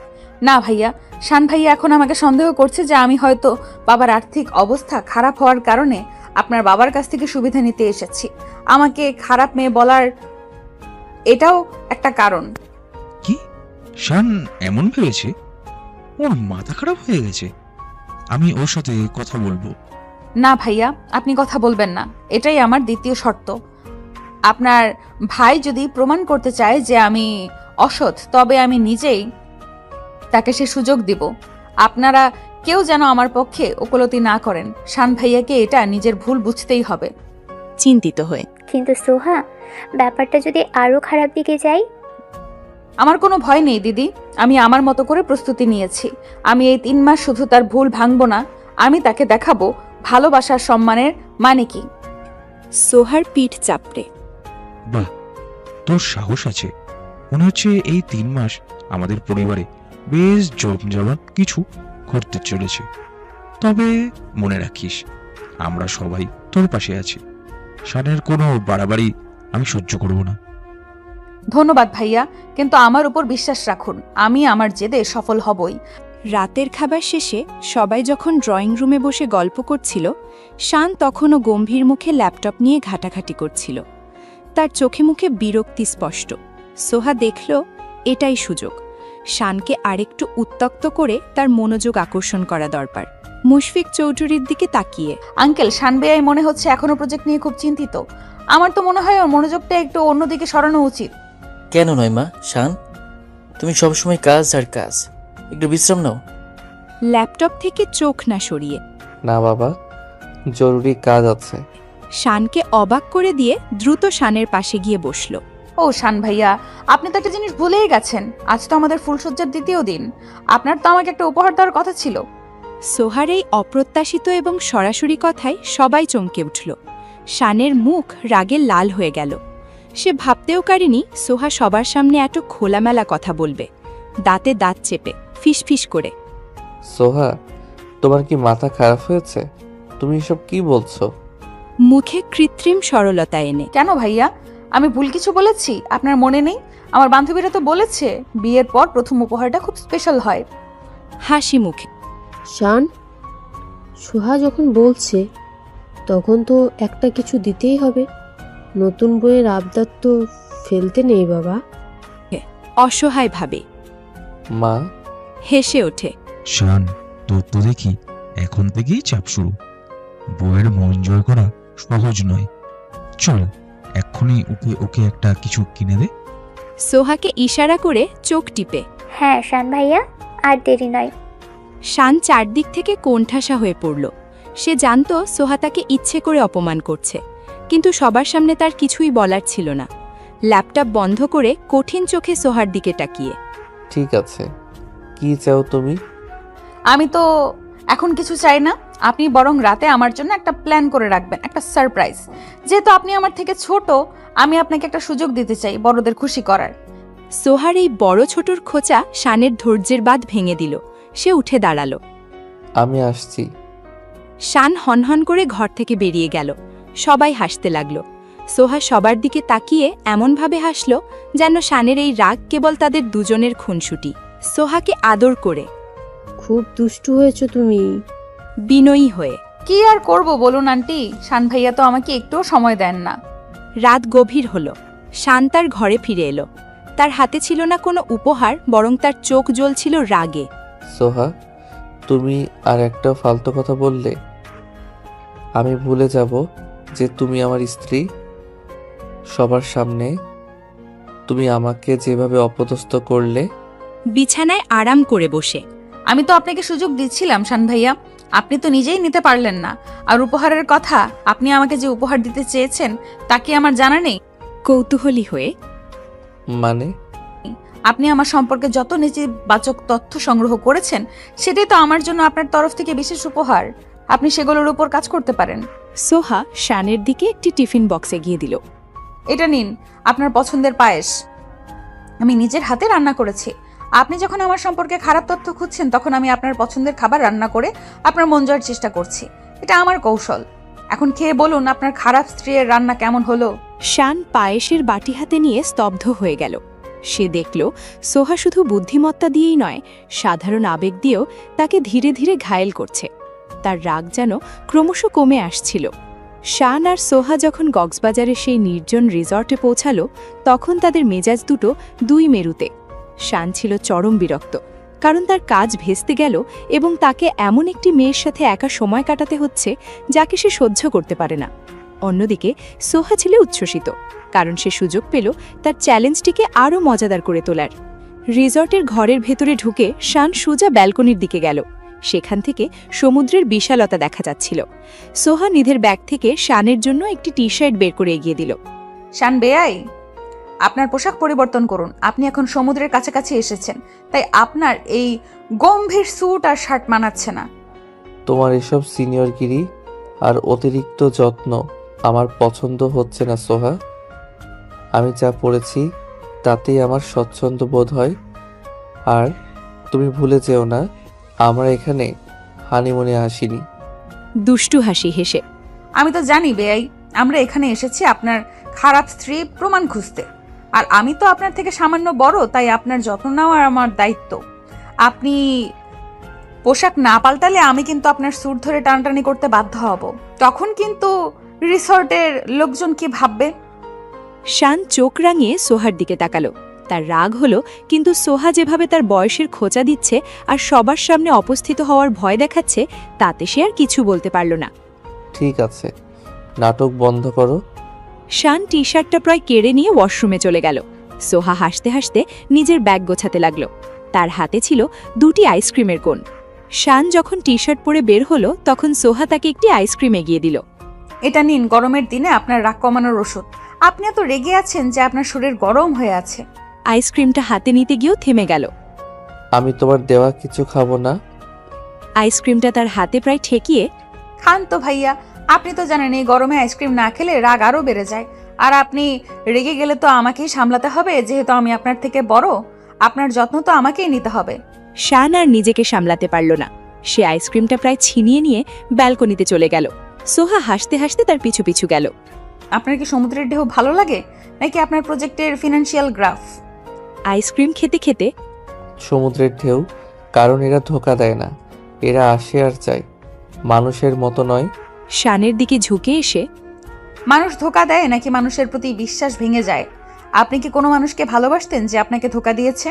না ভাইয়া, শান ভাইয়া এখন আমাকে সন্দেহ করছে যে আমি হয়তো বাবার আর্থিক অবস্থা খারাপ হওয়ার কারণে আপনার বাবার কাছ থেকে সুবিধা নিতে এসেছি। আমাকে খারাপ মেয়ে বলার এটাও একটা কারণ। কি শান এমন ভেবেছে? ওর মাথা খারাপ হয়ে গেছে। আমি ওর সাথে কথা বলবো। না ভাইয়া, আপনি কথা বলবেন না। এটাই আমার দ্বিতীয় শর্ত। আপনার ভাই যদি প্রমাণ করতে চায় যে আমি অসৎ, তবে আমি নিজেই তাকে সে সুযোগ দিব। আপনারা কেউ যেন আমার পক্ষে ওকালতি না করেন। শান ভাইয়াকে এটা নিজের ভুল বুঝতেই হবে। চিন্তিত হয়ে। কিন্তু সোহা, ব্যাপারটা যদি আরো খারাপ দিকে যায়? আমার কোনো ভয় নেই দিদি। আমি আমার মতো করে প্রস্তুতি নিয়েছি। আমি এই 3 মাস শুধু তার ভুল ভাঙবো না, আমি তাকে দেখাবো ভালোবাসার সম্মানের মানে কি। সোহার পিঠ চাপড়ে। বাহ, তোর সাহস আছে। মনে হচ্ছে এই 3 মাস আমাদের পরিবারে বেশ জমজমাট কিছু ঘটতে চলেছে। তবে মনে রাখিস, আমরা সবাই তোর পাশে আছি। শানের কোনো বাড়াবাড়ি আমি সহ্য করব না। ধন্যবাদ ভাইয়া, কিন্তু আমার উপর বিশ্বাস রাখুন, আমি আমার জেদে সফল হবই। রাতের খাবার শেষে সবাই যখন ড্রয়িং রুমে বসে গল্প করছিল, শান তখনও গম্ভীর মুখে ল্যাপটপ নিয়ে ঘাটাঘাটি করছিল। তার চোখে মুখে বিরক্তি স্পষ্ট। সোহা দেখল এটাই সুযোগ। শানকে আরেকটু উত্তক্ত করে তার মনোযোগ আকর্ষণ করা দরকার। মুশফিক চৌধুরীর দিকে তাকিয়ে। আঙ্কেল, শান বেয়াই মনে হচ্ছে এখনো প্রজেক্ট নিয়ে খুব চিন্তিত। আমার তো মনে হয় ওর মনোযোগটা একটু অন্যদিকে সরানো উচিত। কেন নয় মা? শান, তুমি সবসময় কাজ আর কাজ, একটু বিশ্রাম নাও। ল্যাপটপ থেকে চোখ না সরিয়ে। না বাবা, জরুরি কাজ আছে। শানকে অবাক করে দিয়ে দ্রুত শানের পাশে গিয়ে বসল। ও শান ভাইয়া, আপনি তো একটা জিনিস ভুলেই গেছেন। আজ তো আমাদের ফুলসজ্জার দ্বিতীয় দিন। আপনার তো আমাকে একটা উপহার দেওয়ার কথা ছিল। সোহার এই অপ্রত্যাশিত এবং সরাসরি কথায় সবাই চমকে উঠল। শানের মুখ রাগে লাল হয়ে গেল। সে ভাবতেও পারেনি সোহা সবার সামনে এত খোলামেলা কথা বলবে। দাঁতে দাঁত চেপে ফিসফিস করে। সোহা, তোমার কি মাথা খারাপ হয়েছে? তুমি এসব কি বলছো? মুখে কৃত্রিম সরলতা এনে। কেন ভাইয়া, আমি ভুল কিছু বলেছি? আপনার মনে নেই? আমার বান্ধবীরা তো বলেছে বিয়ের পর প্রথম উপহারটা খুব স্পেশাল হয়। হাসি মুখে। শান, সোহা যখন বলছে তখন তো একটা কিছু দিতেই হবে। নতুন বইয়ের আবদার তো ফেলতে নেই বাবা। অসহায় ভাবে। মা। হেসে ওঠে। শান, তোর তো দেখি এখন থেকেই চাপ শুরু। বউয়ের মন জয় করা সহজ নয়। চল এক্ষুনি ওকে ওকে একটা কিছু কিনে দে। সোহাকে ইশারা করে চোখ টিপে। হ্যাঁ শান ভাইয়া, আর দেরি নয়। শান চারদিক থেকে কোণঠাসা হয়ে পড়ল। সে জানত সোহা তাকে ইচ্ছে করে অপমান করছে, কিন্তু সবার সামনে তার কিছুই বলার ছিল না। ল্যাপটপ বন্ধ করে কঠিন চোখে সোহার দিকে তাকিয়ে। ঠিক আছে, কি চাও তুমি? আমি তো এখন কিছু চাই না, আপনি বরং রাতে আমার জন্য একটা প্ল্যান করে রাখবেন, একটা সারপ্রাইজ। যেহেতু আপনি আমার থেকে ছোট, আমি আপনাকে একটা সুযোগ দিতে চাই বড়দের খুশি করার। সোহার এই বড় ছোটর খোঁচা শানের ধৈর্যের বাঁধ ভেঙে দিল। সে উঠে দাঁড়ালো। আমি আসছি। শান হনহন করে ঘর থেকে বেরিয়ে গেল। সবাই হাসতে লাগল। সোহা সবার দিকে তাকিয়ে এমনভাবে হাসল যেন শানের এই রাগ কেবল তাদের দুজনের খুনসুটি। সোহাকে আদর করে, খুব দুষ্টু হয়েছো তুমি। বিনয়ী হয়ে। কি আর করব বলুন আন্টি, শান ভাইয়া তো আমাকে একটুও সময় দেন না। রাত গভীর হল। শান তার ঘরে ফিরে এলো। তার হাতে ছিল না কোনো উপহার, বরং তার চোখ জ্বলছিল রাগে। সোহা, তুমি আর একটা ফালতু কথা বললে আমি ভুলে যাব যে তুমি আমার স্ত্রী। সবার সামনে তুমি আমাকে যেভাবে অপদস্থ করলে। বিছানায় আরাম করে বসে। আমি তো আপনাকে সুযোগ দিচ্ছিলাম শান ভাইয়া, আপনি তো নিজেই নিতে পারলেন না। আর উপহারের কথা, আপনি আমাকে যে উপহার দিতে চেয়েছেন তা কি আমার জানা নেই? কৌতূহলী হয়ে। মানে? আপনি আমার সম্পর্কে যত নেতিবাচক তথ্য সংগ্রহ করেছেন, সেটাই তো আমার জন্য আপনার তরফ থেকে বিশেষ উপহার। আপনি সেগুলোর উপর কাজ করতে পারেন। সোহা শানের দিকে একটি টিফিন বক্স এগিয়ে দিল। এটা নিন, আপনার পছন্দের পায়েস। আমি নিজের হাতে রান্না করেছি। আপনি যখন আমার সম্পর্কে খারাপ তথ্য খুঁজছেন, তখন আমি আপনার পছন্দের খাবার রান্না করে আপনার মন জয়ের চেষ্টা করছি। এটা আমার কৌশল। এখন খেয়ে বলুন আপনার খারাপ স্ত্রীর রান্না কেমন হলো। শান পায়েসের বাটি হাতে নিয়ে স্তব্ধ হয়ে গেল। সে দেখল সোহা শুধু বুদ্ধিমত্তা দিয়েই নয়, সাধারণ আবেগ দিয়েও তাকে ধীরে ধীরে ঘায়েল করছে। তার রাগ যেন ক্রমশ কমে আসছিল। শান আর সোহা যখন কক্সবাজারে সেই নির্জন রিসর্টে পৌঁছালো, তখন তাদের মেজাজ দুটো দুই মেরুতে। শান ছিল চরম বিরক্ত, কারণ তার কাজ ভেস্তে গেল এবং তাকে এমন একটি মেয়ের সাথে একা সময় কাটাতে হচ্ছে যাকে সে সহ্য করতে পারে না। অন্যদিকে সোহা ছিল উচ্ছ্বসিত, কারণ সে সুযোগ পেল তার চ্যালেঞ্জটিকে আরও মজাদার করে তোলার। রিসর্টের ঘরের ভেতরে ঢুকে শান সোজা ব্যালকনির দিকে গেল। সেখান থেকে সমুদ্রের বিশালতা দেখা যাচ্ছিল। সোহা নিধের ব্যাগ থেকে শানের জন্য একটি টি শার্ট বের করে এগিয়ে দিল। শান বেয়াই, আপনার পোশাক পরিবর্তন করুন। আপনি এখন সমুদ্রের কাছাকাছি এসেছেন, তাই আপনার এই গম্ভীর স্যুট আর শার্ট মানাচ্ছে না। তোমার এসব সিনিয়রগিরি আর অতিরিক্ত যত্ন আমার পছন্দ হচ্ছে না সোহা। আমি যা পড়েছি তাতেই আমার স্বচ্ছন্দ বোধ হয়। আর তুমি ভুলে যেও না, আমরা এখানে হানিমুনে আসিনি। দুষ্টু হাসি হেসে। আমি তো জানি বেয়াই, আমরা এখানে এসেছি আপনার খারাপ স্ত্রী প্রমাণ খুঁজতে। আর আমি তো আপনার থেকে সামান্য বড়, তাই আপনার যত্ন নেওয়া আমার দায়িত্ব। আপনি পোশাক না পাল্টালে আমি কিন্তু আপনার স্যুট ধরে টানাটানি করতে বাধ্য হব। তখন কিন্তু রিসর্টের লোকজন কি ভাববে? শান চোখ রাঙিয়ে সোহার দিকে তাকালো। তার রাগ হলো, কিন্তু সোহা যেভাবে তার বয়সের খোঁচা দিচ্ছে আর সবার সামনে অপস্থিত হওয়ার ভয় দেখাচ্ছে, তাতে সে আর কিছু বলতে পারল না। ঠিক আছে, নাটক বন্ধ করো। শান টি শার্টটা প্রায় কেড়ে নিয়ে ওয়াশরুমে চলে গেল। সোহা হাসতে হাসতে নিজের ব্যাগ গোছাতে লাগলো। তার হাতে ছিল দুটি আইসক্রিমের কোণ। শান যখন টি শার্ট পরে বের হলো, তখন সোহা তাকে একটি আইসক্রিম এগিয়ে দিল। এটা নিন, গরমের দিনে আপনার রাগ কমানোর ওষুধ। আপনি এত রেগে আছেন যে আপনার শরীর গরম হয়ে আছে। আইসক্রিমটা হাতে নিতে গিয়েও থেমে গেল। আমি তোমার দেওয়া কিছু খাবো না। আইসক্রিমটা তার হাতে প্রায় ঠেকিয়ে, খান তো ভাইয়া, আপনি তো জানেন এই গরমে আইসক্রিম না খেলে রাগ আরও বেড়ে যায়। আর আপনি রেগে গেলে তো আমাকেই সামলাতে হবে, যেহেতু আমি আপনার থেকে বড়। আপনার যত্ন তো আমাকেই নিতে হবে। শান আর নিজেকে সামলাতে পারল না। সে আইসক্রিমটা প্রায় ছিনিয়ে নিয়ে ব্যালকনিতে চলে গেল। সোহা হাসতে হাসতে তার পিছু পিছু গেল। আপনার কি সমুদ্রের ঢেউ ভালো লাগে, নাকি আপনার প্রজেক্টের ফিনান্সিয়াল গ্রাফ? আইসক্রিম খেতে খেতে, সমুদ্রের ঢেউ, কারণ এরা ধোঁকা দেয় না, এরা আসে আর চায়, মানুষের মতো নয়। শানের দিকে ঝুঁকে এসে, মানুষ ধোঁকা দেয় নাকি মানুষের প্রতি বিশ্বাস ভেঙে যায়? আপনি কি কোনো মানুষকে ভালোবাসতেন যে আপনাকে ধোঁকা দিয়েছে?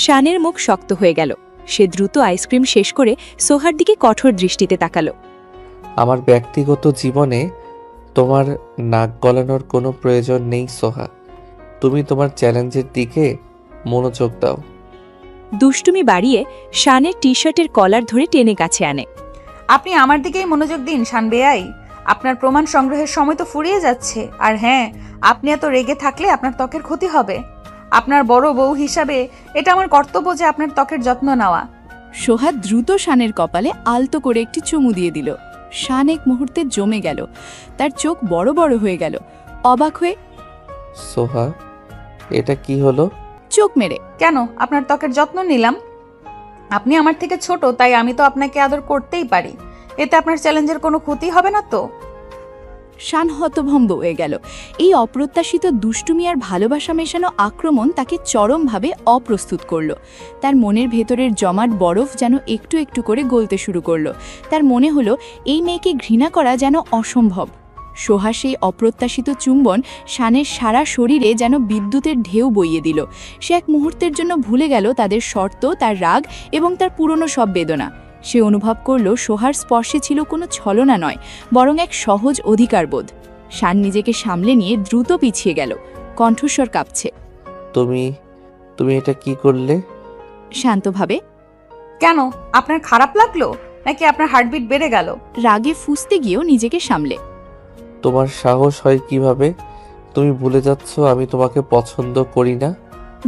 শানের মুখ শক্ত হয়ে গেল। সে দ্রুত আইসক্রিম শেষ করে সোহার দিকে কঠোর দৃষ্টিতে তাকালো। আমার ব্যক্তিগত জীবনে তোমার নাক গলানোর কোনো প্রয়োজন নেই সোহা। তুমি তোমার চ্যালেঞ্জের দিকে মনোযোগ দাও। দুষ্টুমি বাড়িয়ে শানের টি শার্টের কলার ধরে টেনে কাছে আনে। আপনি আমার দিকেই মনোযোগ দিন শান বেয়াই। আপনার প্রমাণ সংগ্রহের সময় তো ফুরিয়ে যাচ্ছে। আর হ্যাঁ, আপনি এত রেগে থাকলে আপনার ত্বকের ক্ষতি হবে। আপনার বড় বউ হিসাবে এটা আমার কর্তব্য যে আপনার ত্বকের যত্ন নেওয়া। সোহা দ্রুত শানের কপালে আলতো করে একটি চুমু দিয়ে দিল। শান এক মুহূর্তে জমে গেল, তার চোখ বড় বড় হয়ে গেল। অবাক হয়ে সোহা, এটা কি হলো? চোখ মেরে, কেন? আপনার ত্বকের যত্ন নিলাম। আপনি আমার থেকে ছোট, তাই আমি তো আপনাকে আদর করতেই পারি। এতে আপনার চ্যালেঞ্জের কোনো ক্ষতি হবে না তো? শান হতভম্ব হয়ে গেল। এই অপ্রত্যাশিত দুষ্টুমি আর ভালোবাসা মেশানো আক্রমণ তাকে চরমভাবে অপ্রস্তুত করল। তার মনের ভেতরের জমাট বরফ যেন একটু একটু করে গলতে শুরু করল। তার মনে হলো এই মেয়েকে ঘৃণা করা যেন অসম্ভব। সোহা সেই অপ্রত্যাশিত চুম্বন শানের সারা শরীরে যেন বিদ্যুতের ঢেউ বইয়ে দিল। সে এক মুহূর্তের জন্য ভুলে গেল তাদের শর্ত, তার রাগ এবং তার পুরনো সব বেদনা। সে অনুভব করল সোহার স্পর্শে ছিল কোনো ছলনা নয়, বরং এক সহজ অধিকারবোধ। শান নিজেকে সামলে নিয়ে দ্রুত পিছিয়ে গেল, কণ্ঠস্বর কাঁপছে। তুমি এটা কি করলে? শান্তভাবে। কেন? আপনার খারাপ লাগলো নাকি আপনার হার্টবিট বেড়ে গেল? রাগে ফুঁসতে গিয়েও নিজেকে সামলে। তোমার সাহস হয় কিভাবে? তুমি ভুলে যাচ্ছ আমি তোমাকে পছন্দ করি না।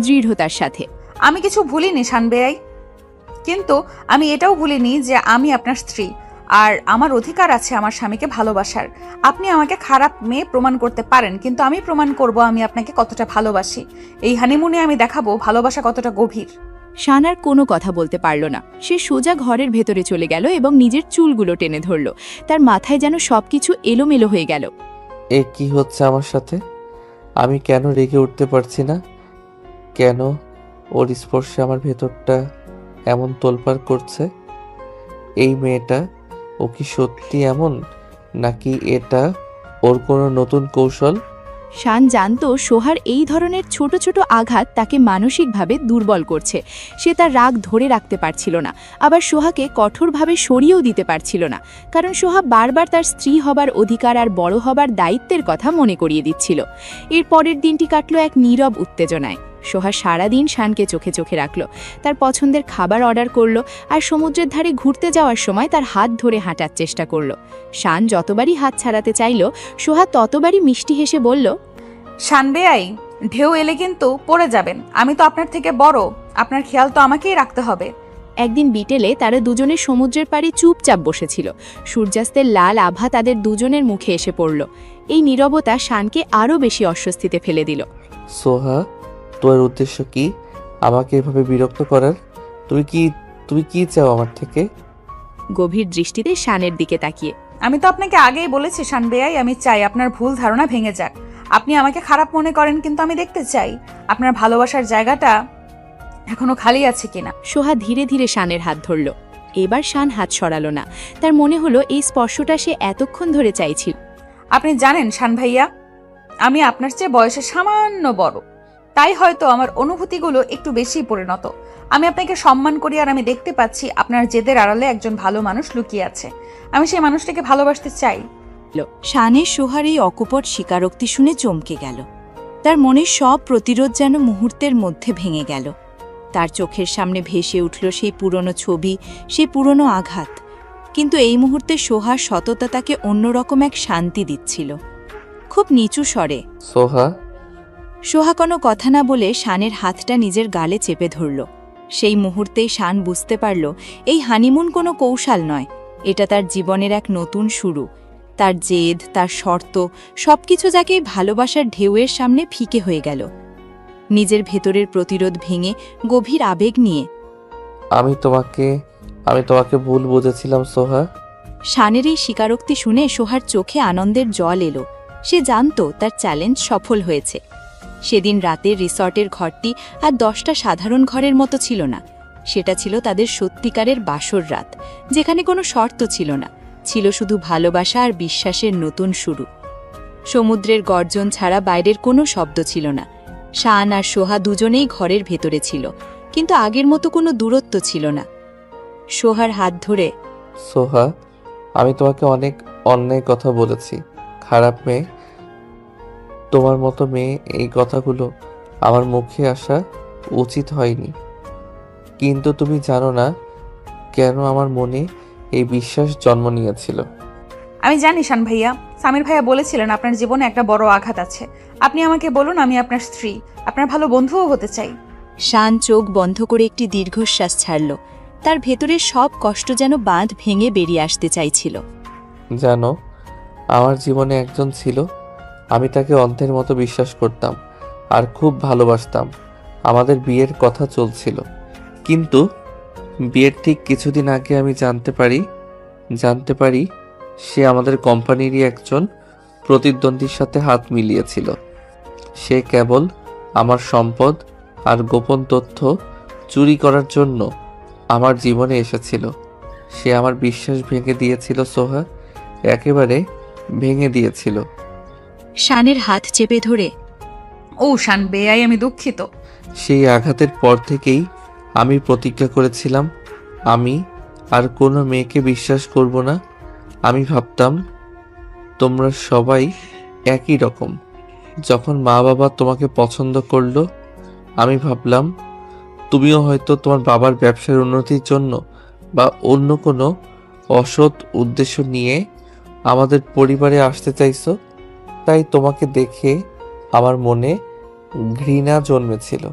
দৃঢ়তার সাথে। আমি কিছু ভুলিনি শান বেয়াই, কিন্তু আমি এটাও ভুলিনি যে আমি আপনার স্ত্রী, আর আমার অধিকার আছে আমার স্বামীকে ভালোবাসার। আপনি আমাকে খারাপ মেয়ে প্রমাণ করতে পারেন, কিন্তু আমি প্রমাণ করব আমি আপনাকে কতটা ভালোবাসি। এই হানিমুনে আমি দেখাবো ভালোবাসা কতটা গভীর। শান আর কোনো কথা বলতে পারল না। সে সোজা ঘরের ভেতরে চলে গেল এবং নিজের চুলগুলো টেনে ধরল। তার মাথায় যেন সবকিছু এলোমেলো হয়ে গেল। এ কি হচ্ছে আমার সাথে? আমি কেন রেগে উঠতে পারছি না? কেন ওর স্পর্শে আমার ভেতরটা এমন তোলপাড় করছে? এই মেয়েটা ও কি সত্যি এমন, নাকি এটা ওর কোনো নতুন কৌশল? শান জানত সোহার এই ধরনের ছোট ছোট আঘাত তাকে মানসিকভাবে দুর্বল করছে। সে তার রাগ ধরে রাখতে পারছিল না, আবার সোহাকে কঠোরভাবে সরিয়েও দিতে পারছিল না, কারণ সোহা বারবার তার স্ত্রী হবার অধিকার আর বড় হবার দায়িত্বের কথা মনে করিয়ে দিচ্ছিল। এর পরের দিনটি কাটল এক নীরব উত্তেজনায়। সোহা সারাদিন শানকে চোখে চোখে রাখল, তার পছন্দের খাবার অর্ডার করল, আর সমুদ্রের ধারে ঘুরতে যাওয়ার সময় তার হাত ধরে হাঁটার চেষ্টা করল। শান যতবারই হাত ছাড়াতে চাইল, সোহা ততবারই মিষ্টি হেসে বলল, শান বেয়াই, ঢেউ এলে কিন্তু পড়ে যাবেন। আমি তো আপনার থেকে বড়, আপনার খেয়াল তো আমাকেই রাখতে হবে। একদিন বিকেলে তারা দুজনে সমুদ্রের পাড়ে চুপচাপ বসেছিল। সূর্যাস্তের লাল আভা তাদের দুজনের মুখে এসে পড়ল। এই নীরবতা শানকে আরও বেশি অস্বস্তিতে ফেলে দিল। সোহা, তোর উদ্দেশ্য কি আমাকে এভাবে বিরক্ত করার? তুমি কি চাও আমার থেকে? গভীর দৃষ্টিতে শানের দিকে তাকিয়ে। আমি তো আপনাকে আগেই বলেছি শান বেয়াই, আমি চাই আপনার ভুল ধারণা ভেঙে যাক। আপনি আমাকে খারাপ মনে করেন, কিন্তু আমি দেখতে চাই আপনার ভালোবাসার জায়গাটা এখনো খালি আছে কিনা। সোহা ধীরে ধীরে শানের হাত ধরল। এবার শান হাত সরালো না। তার মনে হলো এই স্পর্শটা সে এতক্ষণ ধরে চাইছিল। আপনি জানেন শান ভাইয়া, আমি আপনার চেয়ে বয়সে সামান্য বড়, তাই হয়তো আমার অনুভূতিগুলো একটু বেশি পরিণত। আমি আপনাকে সম্মান করি, আর আমি দেখতে পাচ্ছি আপনার জেদের আড়ালে একজন ভালো মানুষ লুকিয়ে আছে। আমি সেই মানুষটাকে ভালোবাসতে চাই। শানের সোহার এই অকপট স্বীকারোক্তি শুনে চমকে গেল। তার মনের সব প্রতিরোধ যেন মুহূর্তের মধ্যে ভেঙে গেল। তার চোখের সামনে ভেসে উঠল সেই পুরনো ছবি, সেই পুরনো আঘাত। কিন্তু এই মুহূর্তে সোহার সততা তাকে অন্যরকম এক শান্তি দিচ্ছিল। খুব নিচু স্বরে সোহা কোনো কথা না বলে শানের হাতটা নিজের গালে চেপে ধরল। সেই মুহূর্তেই শান বুঝতে পারল এই হানিমুন কোনো কৌশল নয়, এটা তার জীবনের এক নতুন শুরু। তার জেদ, তার শর্ত, সবকিছু যাকে ভালোবাসার ঢেউয়ের সামনে ফিকে হয়ে গেল। নিজের ভেতরের প্রতিরোধ ভেঙে গভীর আবেগ নিয়ে, আমি তোমাকে ভুল বুঝেছিলাম সোহা। শানের এই স্বীকারোক্তি শুনে সোহার চোখে আনন্দের জল এলো। সে জানত তার চ্যালেঞ্জ সফল হয়েছে। সেদিন রাতের রিসর্টের ঘরটি আর 10টা সাধারণ ঘরের মতো ছিল না। সেটা ছিল তাদের সত্যিকারের বাসর রাত, যেখানে কোনো শর্ত ছিল না, ছিল শুধু ভালোবাসা আর বিশ্বাসের নতুন শুরু। সমুদ্রের গর্জন ছাড়া বাইরের কোনো শব্দ ছিল না। শান আর সোহা দুজনেই ঘরের ভেতরে ছিল। কিন্তু আগের মতো কোনো দূরত্ব ছিল না। সোহার হাত ধরে, সোহা, আমি তোমাকে অনেক অন্যায় কথা বলেছি, খারাপ মেয়ে। তোমার মতো মেয়ে এই কথাগুলো আমার মুখে আসা উচিত হয়নি। কিন্তু তুমি জানো না কেন আমার মনে এই বিশ্বাস জন্ম নিয়েছিল। আমি জানি শান ভাইয়া, সামির ভাইয়া বলেছিলেন আপনার জীবনে একটা বড় আঘাত আছে। আপনি আমাকে বলুন, আমি আপনার স্ত্রী, আপনার ভালো বন্ধুও হতে চাই। শান চোখ বন্ধ করে একটি দীর্ঘশ্বাস ছাড়ল। তার ভেতরের সব কষ্ট যেন বাঁধ ভেঙে বেরিয়ে আসতে চাইছিল। জানো, আমার জীবনে একজন ছিল, আমি তাকে অন্ধের মতো বিশ্বাস করতাম আর খুব ভালোবাসতাম। আমাদের বিয়ের কথা চলছিল, কিন্তু বিয়ের ঠিক কিছুদিন আগে আমি জানতে পারি সে আমাদের কোম্পানিরই একজন প্রতিদ্বন্দ্বীর সাথে হাত মিলিয়েছিল। সে কেবল আমার সম্পদ আর গোপন তথ্য চুরি করার জন্য আমার জীবনে এসেছিল। সে আমার বিশ্বাস ভেঙে দিয়েছিল সোহা, একেবারে ভেঙে দিয়েছিল। শানের হাত চেপে ধরে, ও শান বেয়াই, আমি দুঃখিত। সেই আঘাতের পর থেকেই আমি প্রতিজ্ঞা করেছিলাম আমি আর কোনো মেয়েকে বিশ্বাস করব না। আমি ভাবতাম তোমরা সবাই একই রকম। যখন মা বাবা তোমাকে পছন্দ করলো, আমি ভাবলাম তুমিও হয়তো তোমার বাবার ব্যবসার উন্নতির জন্য বা অন্য কোনো অসৎ উদ্দেশ্য নিয়ে আমাদের পরিবারে আসতে চাইছো। তাই তোমাকে দেখে আমার মনে ঘৃণা জন্মেছিল।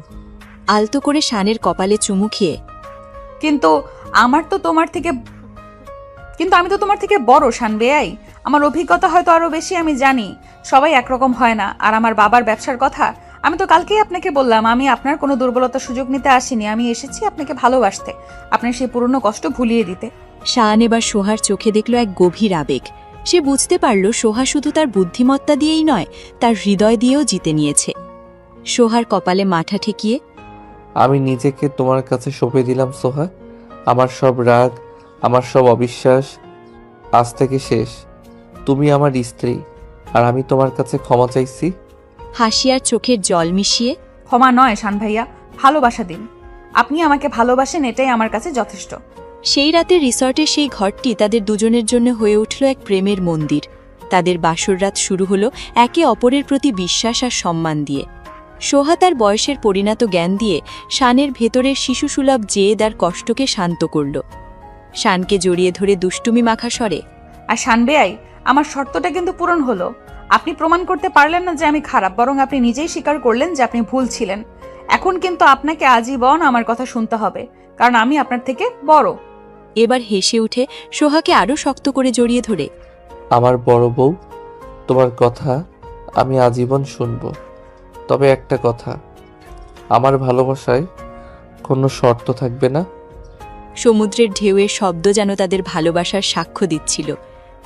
আলতো করে শানের কপালে চুমু খেয়ে, কিন্তু আমি তো তোমার থেকে বড় শান বেয়াই। আমার অভিজ্ঞতা হয়তো আরো বেশি, আমি জানি সবাই একরকম হয় না। আর আমার বাবার ব্যবসার কথা আমি তো কালকেই আপনাকে বললাম। আমি আপনার কোনো দুর্বলতার সুযোগ নিতে আসিনি, আমি এসেছি আপনাকে ভালোবাসতে, আপনার সেই পুরনো কষ্ট ভুলিয়ে দিতে। শান এবার সোহার চোখে দেখল এক গভীর আবেগ। সে বুঝতে পারল সোহা শুধু তার বুদ্ধিমত্তা দিয়েই নয়, তার হৃদয় দিয়েও জিতে নিয়েছে। সোহার কপালে মাথা ঠেকিয়ে, আমি নিজেকে তোমার কাছে সঁপে দিলাম সোহা। আমার সব রাগ, আমার সব অবিশ্বাস আজ থেকে শেষ। তুমি আমার স্ত্রী আর আমি তোমার কাছে ক্ষমা চাইছি। হাসি আর চোখের জল মিশিয়ে, ক্ষমা নয় শান ভাইয়া, ভালোবাসা দিন। আপনি আমাকে ভালোবাসেন, এটাই আমার কাছে যথেষ্ট। সেই রাতে রিসর্টের সেই ঘরটি তাদের দুজনের জন্য হয়ে উঠল এক প্রেমের মন্দির। তাদের বাসর রাত শুরু হলো একে অপরের প্রতি বিশ্বাস আর সম্মান দিয়ে। সোহা তার বয়সের পরিণত জ্ঞান দিয়ে শানের ভেতরের শিশুসুলভ জেদ আর কষ্টকে শান্ত করল। শানকে জড়িয়ে ধরে দুষ্টুমি মাখা স্বরে, আর শান বেয়াই, আমার শর্তটা কিন্তু পূরণ হলো। আপনি প্রমাণ করতে পারলেন না যে আমি খারাপ, বরং আপনি নিজেই স্বীকার করলেন যে আপনি ভুল ছিলেন। এখন কিন্তু আপনাকে আজীবন আমার কথা শুনতে হবে, কারণ আমি আপনার থেকে বড়। এবার হেসে উঠে সোহাকে আরও শক্ত করে জড়িয়ে ধরে, আমার বড় বউ, তোমার কথা আমি আজীবন শুনব। তবে একটা কথা, আমার ভালোবাসায় কোনো শর্ত থাকবে না। সমুদ্রের ঢেউয়ের শব্দ যেন তাদের ভালোবাসার সাক্ষ্য দিচ্ছিল।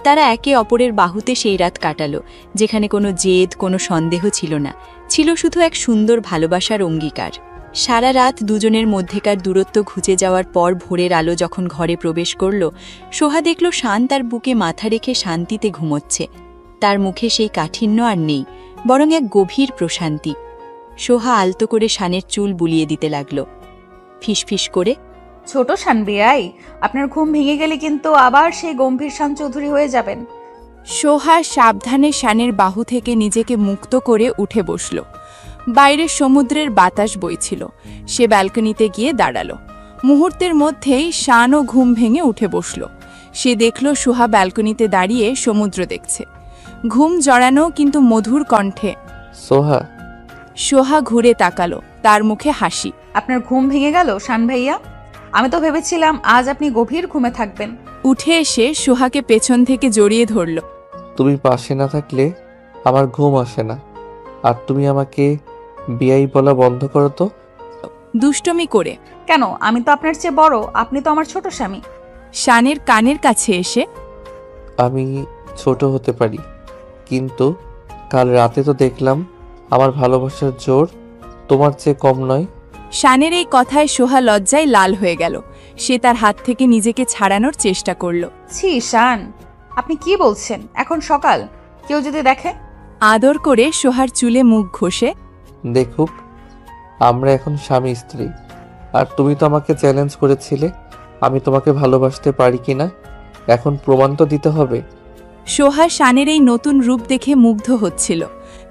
তারা একে অপরের বাহুতে সেই রাত কাটালো, যেখানে কোনো জেদ, কোনো সন্দেহ ছিল না, ছিল শুধু এক সুন্দর ভালোবাসার অঙ্গীকার। সারা রাত দুজনের মধ্যেকার দূরত্ব ঘুচে যাওয়ার পর ভোরের আলো যখন ঘরে প্রবেশ করল, সোহা দেখল শান তার বুকে মাথা রেখে শান্তিতে ঘুমোচ্ছে। তার মুখে সেই কাঠিন্য আর নেই, বরং এক গভীর প্রশান্তি। সোহা আলতো করে শানের চুল বুলিয়ে দিতে লাগল, ফিসফিস করে, ছোট শান বেয়াই, আপনার ঘুম ভেঙে গেলে কিন্তু আবার সেই গম্ভীর শান চৌধুরী হয়ে যাবেন। সোহা সাবধানে শানের বাহু থেকে নিজেকে মুক্ত করে উঠে বসল। বাইরে সমুদ্রের বাতাস বইছিল। সে ব্যালকনিতে গিয়ে দাঁড়ালো। মুহূর্তের মধ্যেই শানও ঘুম ভেঙে উঠে বসল। সে দেখল সোহা ব্যালকনিতে দাঁড়িয়ে সমুদ্র দেখছে, ঘুম জড়ানো কিন্তু মধুর কণ্ঠে। সোহা। সোহা ঘুরে তাকালো, তার মুখে হাসি। আপনার ঘুম ভেঙে গেল শান ভাইয়া? আমি তো ভেবেছিলাম আজ আপনি গভীর ঘুমে থাকবেন। উঠে এসে সোহাকে পেছন থেকে জড়িয়ে ধরল। তুমি পাশে না থাকলে আমার ঘুম আসে না। আর তুমি আমাকে বিয়াই বলা বন্ধ করো তো। দুষ্টমি করে। কেন? আমি তো আপনার চেয়ে বড়, আপনি তো আমার ছোট স্বামী। শানের কানের কাছে এসে, আমি ছোট হতে পারি, কিন্তু কাল রাতে তো দেখলাম আমার ভালোবাসার জোর তোমার চেয়ে কম নয়। শানের এই কথায় সোহা লজ্জায় লাল হয়ে গেল। সে তার হাত থেকে নিজেকে ছাড়ানোর চেষ্টা করল। ছি শান, আপনি কি বলছেন? এখন সকাল, কেউ যদি দেখে? আদর করে সোহার চুলে মুখ ঘষে, দেখুক, আমরা এখন স্বামী স্ত্রী, আর তুমি তো আমাকে চ্যালেঞ্জ করেছিলে আমি তোমাকে ভালোবাসতে পারি কিনা। এখন প্রমাণ তো দিতে হবে। সোহা শানের এই নতুন রূপ দেখে মুগ্ধ হচ্ছিল।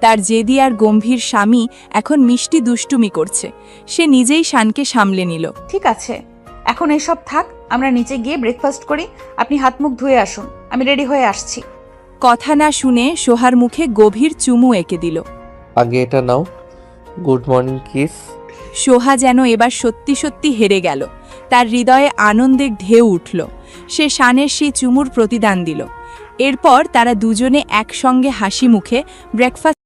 তার জেদি আর গম্ভীর স্বামী এখন মিষ্টি দুষ্টুমি করছে। সে নিজেই শানকে সামলে নিল। ঠিক আছে, এখন এসব থাক, আমরা নিচে গিয়ে ব্রেকফাস্ট করি। আপনি হাত মুখ ধুয়ে আসুন, আমি রেডি হয়ে আসছি। কথা না শুনে সোহার মুখে গভীর চুমু এঁকে দিল। আগে এটা নাও, গুড মর্নিং কিস। সোহা যেন এবার সত্যি সত্যি হেরে গেল। তার হৃদয়ে আনন্দের ঢেউ উঠল। সে শানের সেই চুমুর প্রতিদান দিল। এরপর তারা দুজনে একসঙ্গে হাসি মুখে ব্রেকফাস্ট